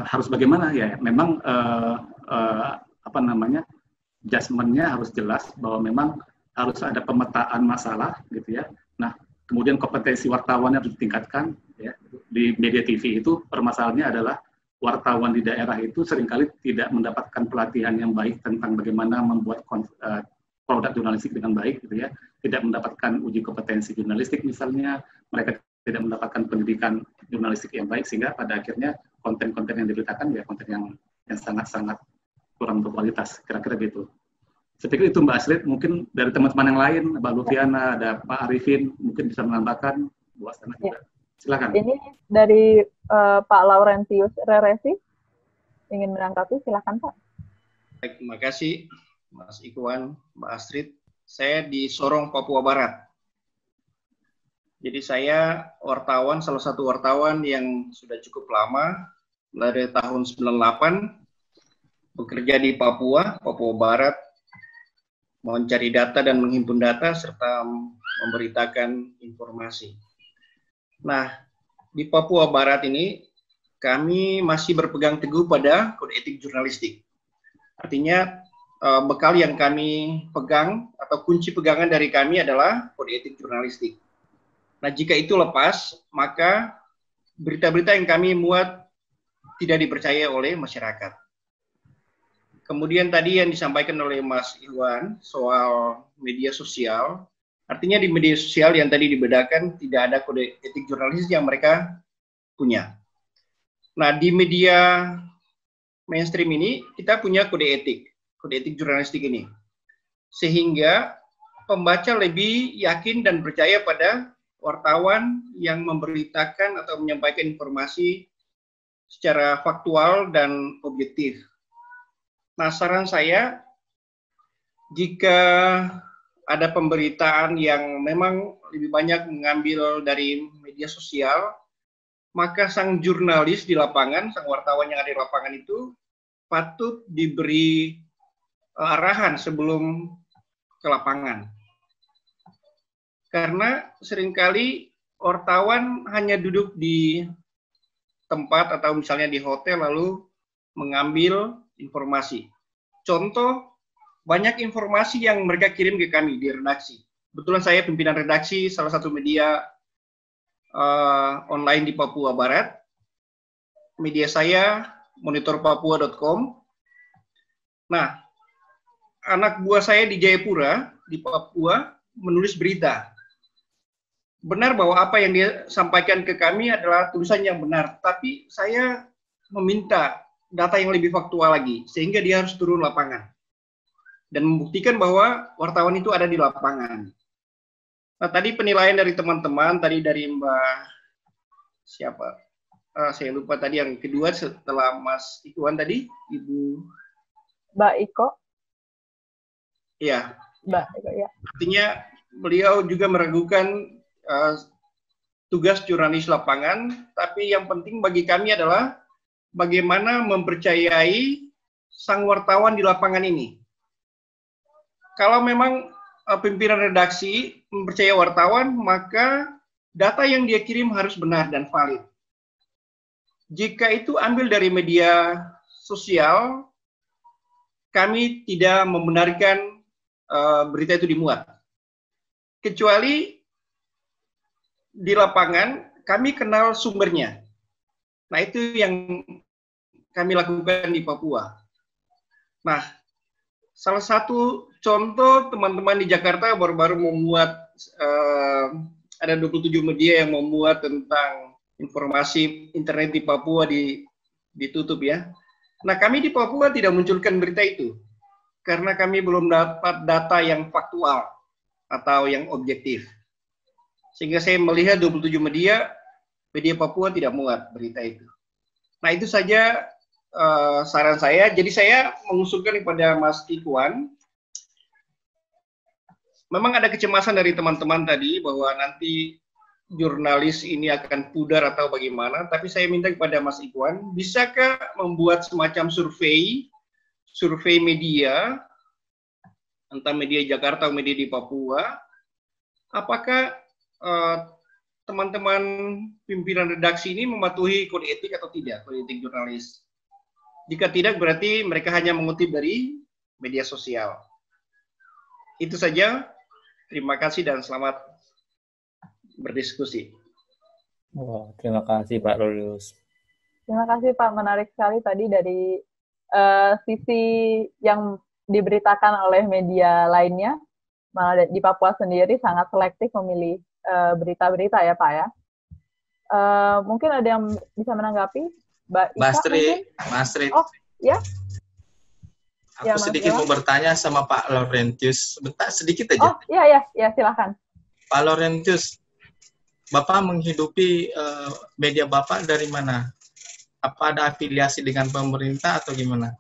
Harus bagaimana ya? Memang adjustment-nya harus jelas bahwa memang harus ada pemetaan masalah gitu ya. Nah, kemudian kompetensi wartawannya harus ditingkatkan ya. Di media TV itu permasalahannya adalah wartawan di daerah itu seringkali tidak mendapatkan pelatihan yang baik tentang bagaimana membuat produk jurnalistik dengan baik gitu ya. Tidak mendapatkan uji kompetensi jurnalistik misalnya, mereka tidak mendapatkan pendidikan jurnalistik yang baik sehingga pada akhirnya konten-konten yang diberitakan ya konten yang sangat-sangat kurang berkualitas, kira-kira gitu. Saya pikir itu Mbak Astrid, mungkin dari teman-teman yang lain, Mbak Lufiana, ada Pak Arifin, mungkin bisa menambahkan, Bu Astana juga. Silakan. Ini dari Pak Laurentius Reresi, ingin menanggapi, silakan Pak. Baik, terima kasih Mas Ikhwan, Mbak Astrid. Saya di Sorong, Papua Barat. Jadi saya wartawan, salah satu wartawan yang sudah cukup lama, dari tahun 98, bekerja di Papua, Papua Barat, mencari data dan menghimpun data, serta memberitakan informasi. Nah, di Papua Barat ini, kami masih berpegang teguh pada kode etik jurnalistik. Artinya, bekal yang kami pegang, atau kunci pegangan dari kami adalah kode etik jurnalistik. Nah, jika itu lepas, maka berita-berita yang kami muat tidak dipercaya oleh masyarakat. Kemudian tadi yang disampaikan oleh Mas Iwan soal media sosial, artinya di media sosial yang tadi dibedakan tidak ada kode etik jurnalistik yang mereka punya. Nah, di media mainstream ini kita punya kode etik jurnalistik ini. Sehingga pembaca lebih yakin dan percaya pada wartawan yang memberitakan atau menyampaikan informasi secara faktual dan objektif. Nah, saran saya, jika ada pemberitaan yang memang lebih banyak mengambil dari media sosial, maka sang jurnalis di lapangan, sang wartawan yang ada di lapangan itu patut diberi arahan sebelum ke lapangan. Karena seringkali wartawan hanya duduk di tempat atau misalnya di hotel lalu mengambil informasi. Contoh, banyak informasi yang mereka kirim ke kami di redaksi. Kebetulan saya pimpinan redaksi salah satu media online di Papua Barat. Media saya monitorpapua.com. Nah, anak buah saya di Jayapura, di Papua, menulis berita. Benar bahwa apa yang dia sampaikan ke kami adalah tulisan yang benar, tapi saya meminta data yang lebih faktual lagi, sehingga dia harus turun lapangan dan membuktikan bahwa wartawan itu ada di lapangan. Nah, tadi penilaian dari teman-teman, tadi dari Mbak siapa? Saya lupa tadi yang kedua setelah Mas Iwan tadi, Ibu Mbak Iko. Iya. Mbak Iko, ya. Artinya beliau juga meragukan tugas jurnalis lapangan, tapi yang penting bagi kami adalah bagaimana mempercayai sang wartawan di lapangan ini. Kalau memang pimpinan redaksi mempercayai wartawan, maka data yang dia kirim harus benar dan valid. Jika itu ambil dari media sosial, kami tidak membenarkan berita itu dimuat. Kecuali di lapangan, kami kenal sumbernya. Nah, itu yang kami lakukan di Papua. Nah, salah satu contoh teman-teman di Jakarta baru-baru memuat, ada 27 media yang memuat tentang informasi internet di Papua ditutup ya. Nah, kami di Papua tidak munculkan berita itu, karena kami belum dapat data yang faktual atau yang objektif. Sehingga saya melihat 27 media Papua tidak muat berita itu. Nah, itu saja saran saya. Jadi saya mengusulkan kepada Mas Iwan, memang ada kecemasan dari teman-teman tadi bahwa nanti jurnalis ini akan pudar atau bagaimana, tapi saya minta kepada Mas Iwan, bisakah membuat semacam survei media, entah media Jakarta atau media di Papua, apakah teman-teman pimpinan redaksi ini mematuhi kode etik atau tidak, kode etik jurnalis. Jika tidak, berarti mereka hanya mengutip dari media sosial. Itu saja. Terima kasih dan selamat berdiskusi. Wah, terima kasih Pak Lolius. Terima kasih Pak, menarik sekali tadi dari sisi yang diberitakan oleh media lainnya, malah di Papua sendiri sangat selektif memilih berita-berita ya Pak ya. Mungkin ada yang bisa menanggapi, Mbak Ika? Mas Rit. Oh, ya. Aku sedikit mau bertanya sama Pak Laurentius. Sebentar, sedikit aja. Oh, iya, silakan. Pak Laurentius, Bapak menghidupi media Bapak dari mana? Apa ada afiliasi dengan pemerintah atau gimana?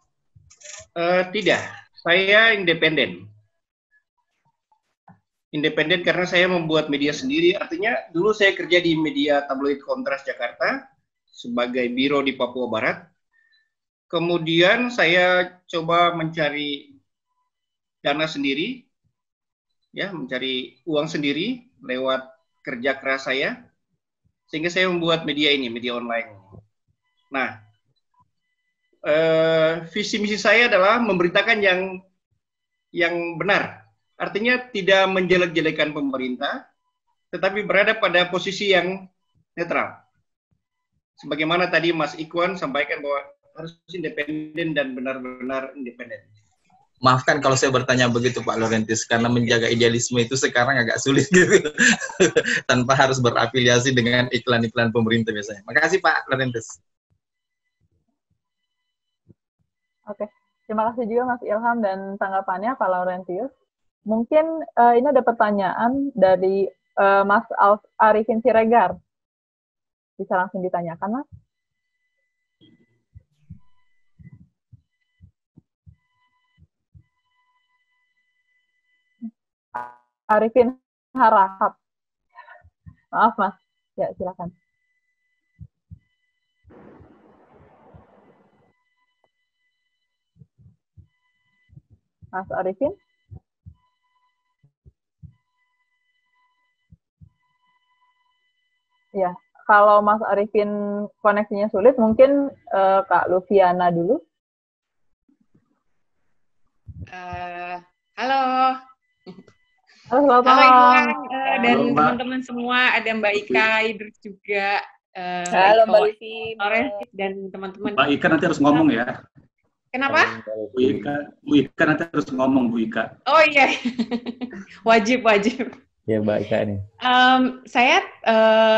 Tidak, saya independen. independen karena saya membuat media sendiri. Artinya dulu saya kerja di media tabloid Kontras Jakarta sebagai biro di Papua Barat. Kemudian saya coba mencari dana sendiri, ya, mencari uang sendiri lewat kerja keras saya, sehingga saya membuat media ini, media online. Nah, visi misi saya adalah memberitakan yang benar. Artinya tidak menjelek-jelekan pemerintah, tetapi berada pada posisi yang netral. Sebagaimana tadi Mas Ikhwan sampaikan bahwa harus independen dan benar-benar independen. Maafkan kalau saya bertanya begitu Pak Laurentis, karena menjaga idealisme itu sekarang agak sulit gitu. Tanpa harus berafiliasi dengan iklan-iklan pemerintah biasanya. Makasih Pak Laurentis. Oke, terima kasih juga Mas Ilham dan tanggapannya Pak Laurentius. Mungkin ini ada pertanyaan dari Mas Arifin Siregar. Bisa langsung ditanyakan, Mas? Arifin Harahap. Maaf, Mas. Ya, silakan. Mas Arifin? Ya, kalau Mas Arifin koneksinya sulit, mungkin Kak Lufiana dulu. Halo. Halo, selamat Halo malam. Ikhwan dan teman-teman semua, ada Mbak Ika, Idris juga. Halo Mbak Lufi. Dan teman-teman. Mbak Ika nanti harus ngomong ya. Kenapa? Bu Ika nanti harus ngomong, Bu Ika. Oh iya, wajib. Ya Mbak Ika nih. Saya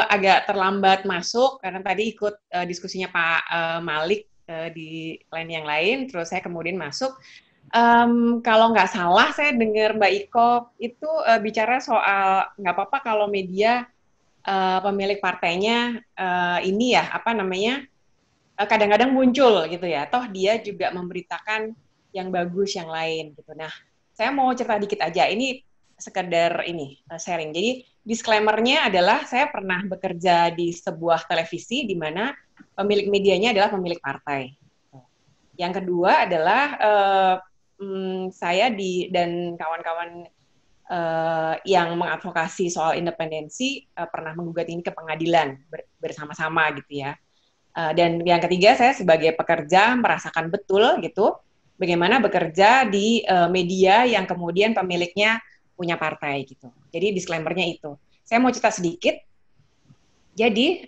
agak terlambat masuk karena tadi ikut diskusinya Pak Malik di line yang lain, terus saya kemudian masuk. Kalau nggak salah, saya dengar Mbak Iko itu bicara soal nggak apa-apa kalau media pemilik partainya ini ya, apa namanya, kadang-kadang muncul gitu ya, toh dia juga memberitakan yang bagus yang lain gitu. Nah, saya mau cerita dikit aja, ini sekedar ini sharing. Jadi disclaimer-nya adalah saya pernah bekerja di sebuah televisi di mana pemilik medianya adalah pemilik partai. Yang kedua adalah saya dan kawan-kawan yang mengadvokasi soal independensi pernah menggugat ini ke pengadilan bersama-sama gitu ya. Dan yang ketiga, saya sebagai pekerja merasakan betul gitu bagaimana bekerja di media yang kemudian pemiliknya punya partai gitu. Jadi disclaimer-nya itu. Saya mau cerita sedikit. Jadi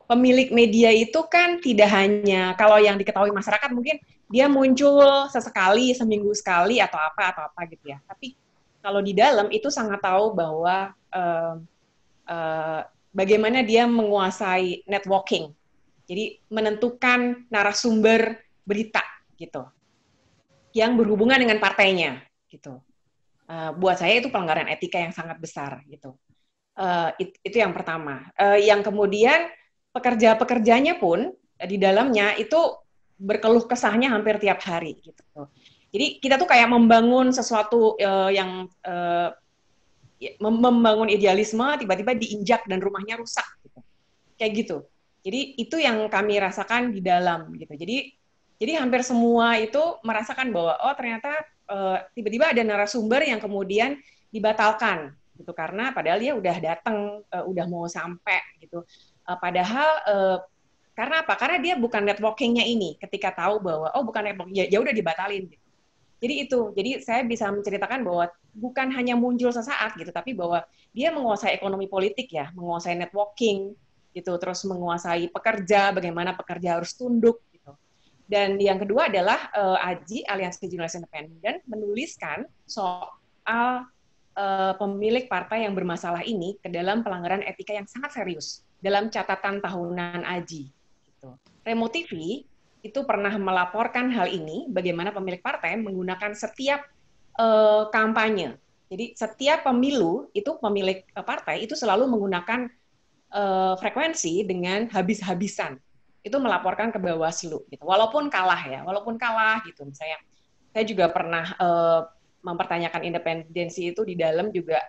pemilik media itu kan tidak hanya kalau yang diketahui masyarakat mungkin dia muncul sesekali, seminggu sekali atau apa gitu ya. Tapi kalau di dalam itu sangat tahu bahwa bagaimana dia menguasai networking. Jadi menentukan narasumber berita gitu. Yang berhubungan dengan partainya gitu. Buat saya itu pelanggaran etika yang sangat besar gitu. Itu yang pertama. Yang kemudian pekerja-pekerjanya pun di dalamnya itu berkeluh kesahnya hampir tiap hari gitu. Jadi kita tuh kayak membangun sesuatu yang membangun idealisme, tiba-tiba diinjak dan rumahnya rusak gitu. Kayak gitu. Jadi itu yang kami rasakan di dalam gitu. Jadi hampir semua itu merasakan bahwa oh ternyata tiba-tiba ada narasumber yang kemudian dibatalkan gitu karena padahal dia udah datang, udah mau sampai gitu. Padahal karena apa? Karena dia bukan networking-nya ini. Ketika tahu bahwa oh bukan networking, ya udah dibatalin gitu. Jadi saya bisa menceritakan bahwa bukan hanya muncul sesaat gitu, tapi bahwa dia menguasai ekonomi politik ya, menguasai networking gitu, terus menguasai pekerja, bagaimana pekerja harus tunduk gitu. Dan yang kedua adalah AJI, Aliansi Jurnalis Independen, menuliskan soal pemilik partai yang bermasalah ini ke dalam pelanggaran etika yang sangat serius dalam catatan tahunan AJI. Gitu. Remo TV itu pernah melaporkan hal ini, bagaimana pemilik partai menggunakan setiap kampanye. Jadi setiap pemilu itu pemilik partai itu selalu menggunakan frekuensi dengan habis-habisan. Itu melaporkan ke Bawaslu gitu. Walaupun kalah gitu. Misalnya saya juga pernah mempertanyakan independensi itu di dalam juga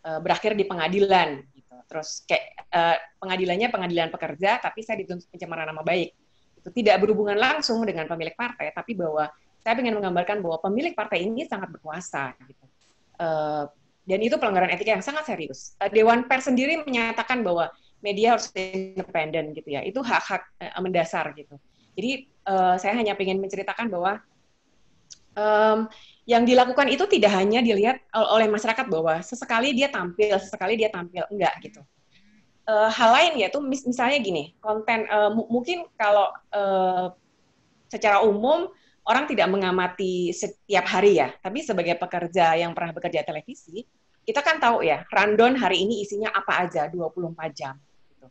berakhir di pengadilan gitu. Terus kayak pengadilannya pengadilan pekerja, tapi saya dituntut pencemaran nama baik. Itu tidak berhubungan langsung dengan pemilik partai, tapi bahwa saya ingin menggambarkan bahwa pemilik partai ini sangat berkuasa gitu. Dan itu pelanggaran etika yang sangat serius. Dewan Pers sendiri menyatakan bahwa media harus independen gitu ya. Itu hak-hak mendasar gitu. Jadi saya hanya ingin menceritakan bahwa yang dilakukan itu tidak hanya dilihat oleh masyarakat bahwa sesekali dia tampil, enggak gitu. Hal lain yaitu misalnya gini, konten mungkin kalau secara umum orang tidak mengamati setiap hari ya, tapi sebagai pekerja yang pernah bekerja televisi, kita kan tahu ya, rundown hari ini isinya apa aja 24 jam. Gitu.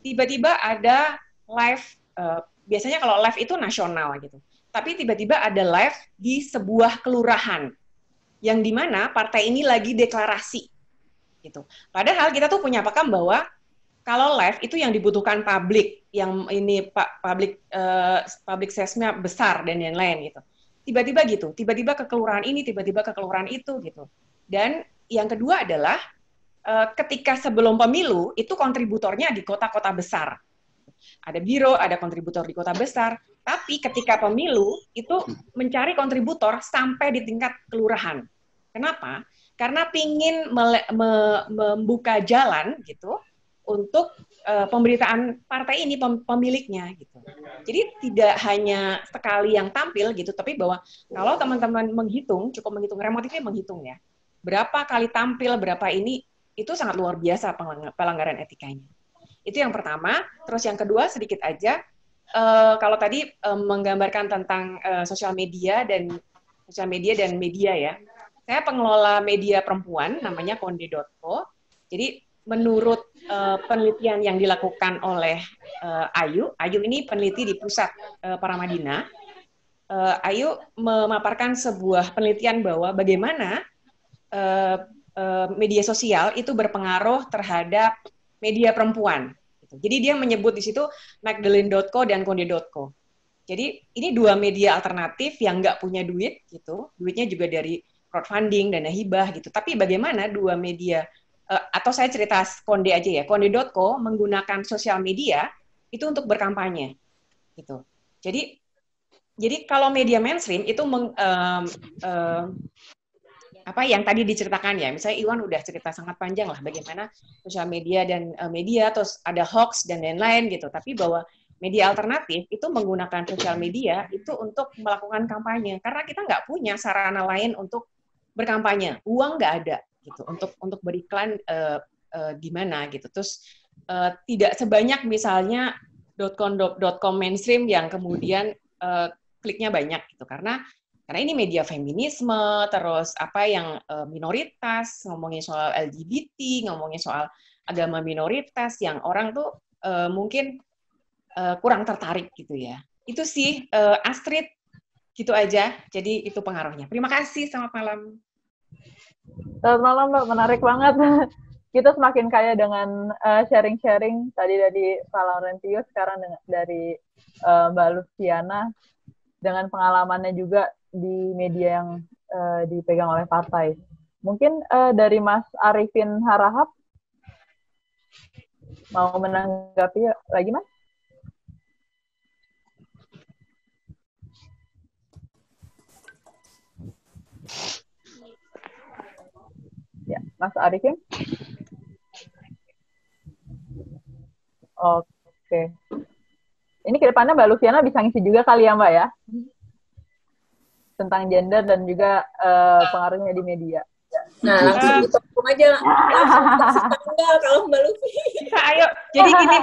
Tiba-tiba ada live, biasanya kalau live itu nasional gitu, tapi tiba-tiba ada live di sebuah kelurahan, yang dimana partai ini lagi deklarasi. Gitu. Padahal kita tuh punya paham bahwa kalau live itu yang dibutuhkan publik, yang ini public size-nya besar dan lain-lain gitu. Tiba-tiba gitu, tiba-tiba ke kelurahan ini, tiba-tiba ke kelurahan itu gitu. Dan yang kedua adalah ketika sebelum pemilu itu kontributornya di kota-kota besar. Ada biro, ada kontributor di kota besar, tapi ketika pemilu itu mencari kontributor sampai di tingkat kelurahan. Kenapa? Karena pingin membuka jalan gitu untuk pemberitaan partai ini pemiliknya gitu. Jadi tidak hanya sekali yang tampil gitu, tapi bahwa kalau teman-teman menghitung, cukup menghitung, remotifnya menghitung ya, berapa kali tampil, berapa ini, itu sangat luar biasa pelanggaran etikanya. Itu yang pertama. Terus yang kedua sedikit aja, kalau tadi menggambarkan tentang sosial media dan media ya. Saya pengelola media perempuan namanya konde.co. Jadi menurut penelitian yang dilakukan oleh Ayu ini peneliti di pusat Paramadina, Ayu memaparkan sebuah penelitian bahwa bagaimana media sosial itu berpengaruh terhadap media perempuan. Jadi dia menyebut di situ Magdalene.co dan Konde.co. Jadi ini dua media alternatif yang nggak punya duit gitu, duitnya juga dari crowdfunding, dana hibah gitu. Tapi bagaimana dua media atau saya cerita Konde aja ya, Konde.co menggunakan sosial media itu untuk berkampanye, gitu. Jadi kalau media mainstream itu apa yang tadi diceritakan ya, misalnya Iwan udah cerita sangat panjang lah bagaimana sosial media dan media, terus ada hoax dan lain-lain gitu. Tapi bahwa media alternatif itu menggunakan sosial media itu untuk melakukan kampanye, karena kita nggak punya sarana lain untuk berkampanye, uang nggak ada. Gitu untuk beriklan di mana gitu. Terus tidak sebanyak misalnya .com mainstream yang kemudian kliknya banyak gitu, karena ini media feminisme, terus apa yang minoritas, ngomongin soal LGBT, ngomongin soal agama minoritas yang orang tuh mungkin kurang tertarik gitu ya. Itu sih Astrid, gitu aja. Jadi itu pengaruhnya. Terima kasih, selamat malam. Selamat malam, Mbak. Menarik banget. Kita semakin kaya dengan sharing-sharing tadi dari Pak Laurentio, sekarang dari Mbak Luciana, dengan pengalamannya juga di media yang dipegang oleh partai. Mungkin dari Mas Arifin Harahap, mau menanggapi lagi, Mas? Ya, Mas Arifin? Oke. Ini ke depannya Mbak Luciana bisa ngisi juga kali ya, Mbak ya? Tentang gender dan juga pengaruhnya di media. Nah, langsung ditopong aja. Langsung tanggal kalau Mbak Lucy. Nah, ayo. Jadi gini,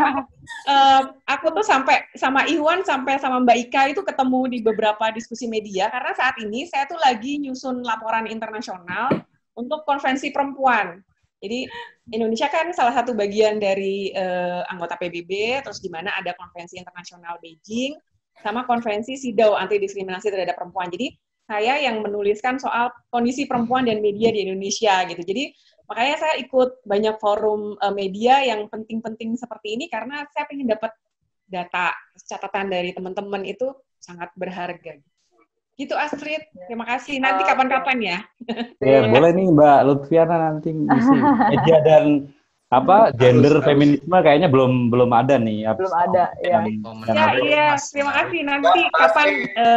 aku tuh sampai sama Iwan, sampai sama Mbak Ika itu ketemu di beberapa diskusi media, karena saat ini saya tuh lagi nyusun laporan internasional untuk konvensi perempuan. Jadi Indonesia kan salah satu bagian dari anggota PBB, terus di mana ada konvensi internasional Beijing, sama konvensi CEDAW, anti diskriminasi terhadap perempuan. Jadi saya yang menuliskan soal kondisi perempuan dan media di Indonesia gitu. Jadi makanya saya ikut banyak forum media yang penting-penting seperti ini, karena saya ingin dapat data, catatan dari teman-teman itu sangat berharga. Gitu Astrid, terima kasih. Nanti kapan-kapan ya. Ya, boleh nih Mbak Lutfiana nanti ngisi media dan gender feminisme kayaknya belum ada nih. Belum ada, ya. Iya, terima kasih. Nanti kapan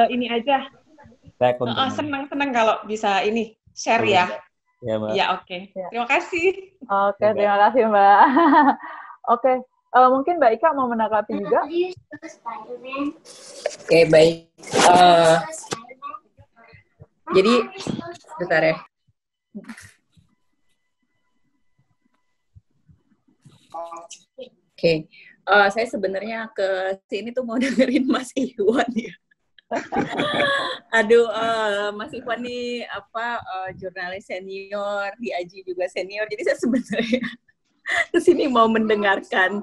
ini aja. Saya senang kalau bisa ini share ya. Ya, Mbak. Ya, oke. Terima kasih. Oke, terima kasih Mbak. Oke, mungkin Mbak Ika mau menanggapi juga. Oke, baik. Jadi, bentar ya. Oke, saya sebenarnya ke sini tuh mau dengerin Mas Iwan ya. Aduh, Mas Iwan nih jurnalis senior, di Aji juga senior. Jadi saya sebenarnya kesini mau mendengarkan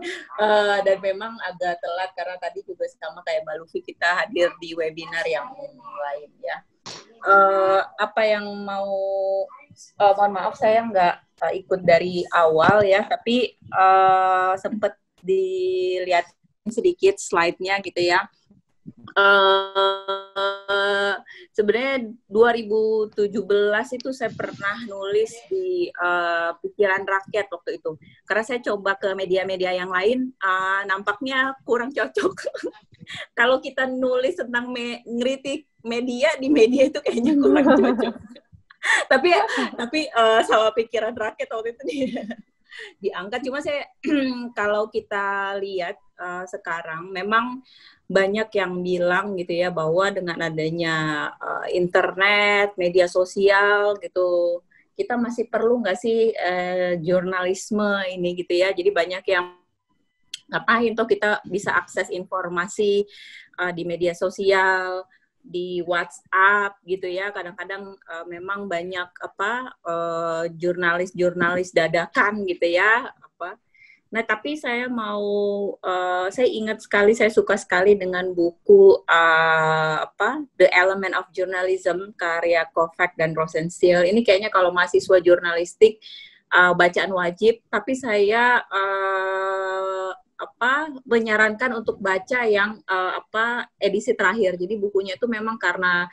dan memang agak telat karena tadi juga sama kayak Mbak Lufi kita hadir di webinar yang lain ya. Apa yang mohon maaf saya nggak ikut dari awal ya, tapi sempat dilihat sedikit slide-nya gitu ya. Sebenarnya 2017 itu saya pernah nulis di Pikiran Rakyat waktu itu. Karena saya coba ke media-media yang lain, nampaknya kurang cocok. Kalau kita nulis tentang ngeritik media, di media itu kayaknya kurang cocok. tapi sama Pikiran Rakyat waktu itu diangkat. Cuma saya kalau kita lihat sekarang memang banyak yang bilang gitu ya bahwa dengan adanya internet, media sosial gitu, kita masih perlu nggak sih jurnalisme ini gitu ya. Jadi banyak yang ngapain toh kita bisa akses informasi di media sosial, di WhatsApp gitu ya. Kadang-kadang memang banyak jurnalis dadakan gitu ya. Nah, tapi saya saya ingat sekali, saya suka sekali dengan buku The Element of Journalism karya Kovac dan Rosenstiel. Ini kayaknya kalau mahasiswa jurnalistik bacaan wajib, tapi saya menyarankan untuk baca yang edisi terakhir. Jadi bukunya itu memang karena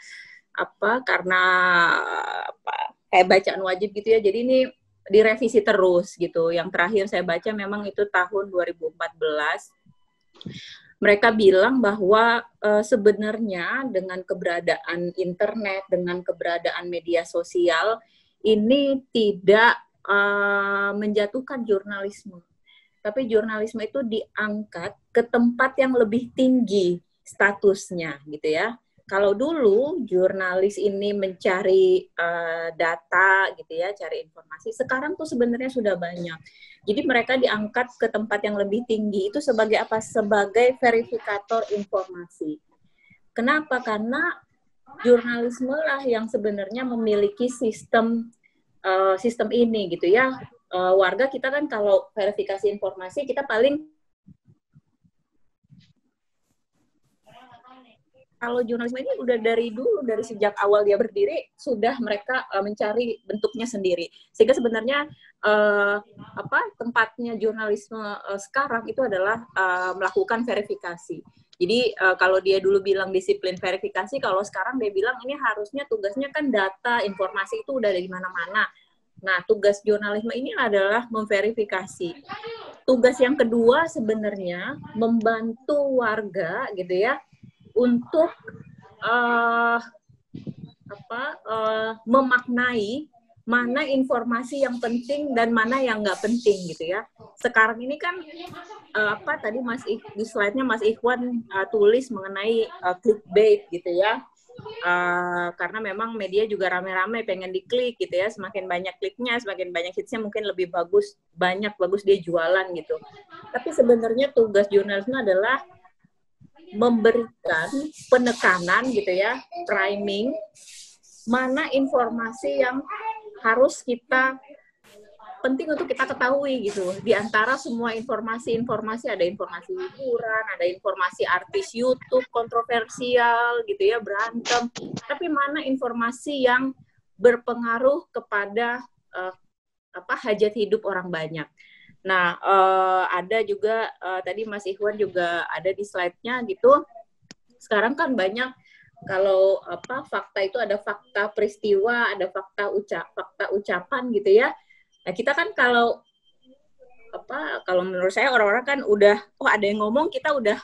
kayak bacaan wajib gitu ya. Jadi ini direvisi terus gitu. Yang terakhir saya baca memang itu tahun 2014. Mereka bilang bahwa sebenarnya dengan keberadaan internet, dengan keberadaan media sosial, ini tidak menjatuhkan jurnalisme. Tapi jurnalisme itu diangkat ke tempat yang lebih tinggi statusnya gitu ya. Kalau dulu jurnalis ini mencari data gitu ya, cari informasi, sekarang tuh sebenarnya sudah banyak. Jadi mereka diangkat ke tempat yang lebih tinggi itu sebagai apa? Sebagai verifikator informasi. Kenapa? Karena jurnalisme lah yang sebenarnya memiliki sistem ini gitu ya. Warga kita kan kalau verifikasi informasi kita paling kalau jurnalisme ini udah dari dulu, dari sejak awal dia berdiri, sudah mereka mencari bentuknya sendiri. Sehingga sebenarnya tempatnya jurnalisme sekarang itu adalah melakukan verifikasi. Jadi kalau dia dulu bilang disiplin verifikasi, kalau sekarang dia bilang ini harusnya tugasnya kan data, informasi itu udah dari mana-mana. Nah, tugas jurnalisme ini adalah memverifikasi. Tugas yang kedua sebenarnya membantu warga gitu ya, untuk memaknai mana informasi yang penting dan mana yang nggak penting gitu ya. Sekarang ini kan tadi di slide-nya Mas Ikhwan tulis mengenai clickbait gitu ya. Karena memang media juga rame-rame pengen diklik gitu ya. Semakin banyak kliknya, semakin banyak hitsnya, mungkin lebih bagus dia jualan gitu. Tapi sebenarnya tugas jurnalisme adalah memberikan penekanan gitu ya, priming, mana informasi yang harus penting untuk kita ketahui gitu. Di antara semua informasi ada informasi hiburan, ada informasi artis YouTube kontroversial gitu ya, berantem. Tapi mana informasi yang berpengaruh kepada hajat hidup orang banyak. Nah, ada juga tadi Mas Ikhwan juga ada di slide-nya gitu. Sekarang kan banyak kalau apa fakta itu ada fakta peristiwa, ada fakta ucapan gitu ya. Nah, kita kan kalau menurut saya orang-orang kan udah ada yang ngomong kita udah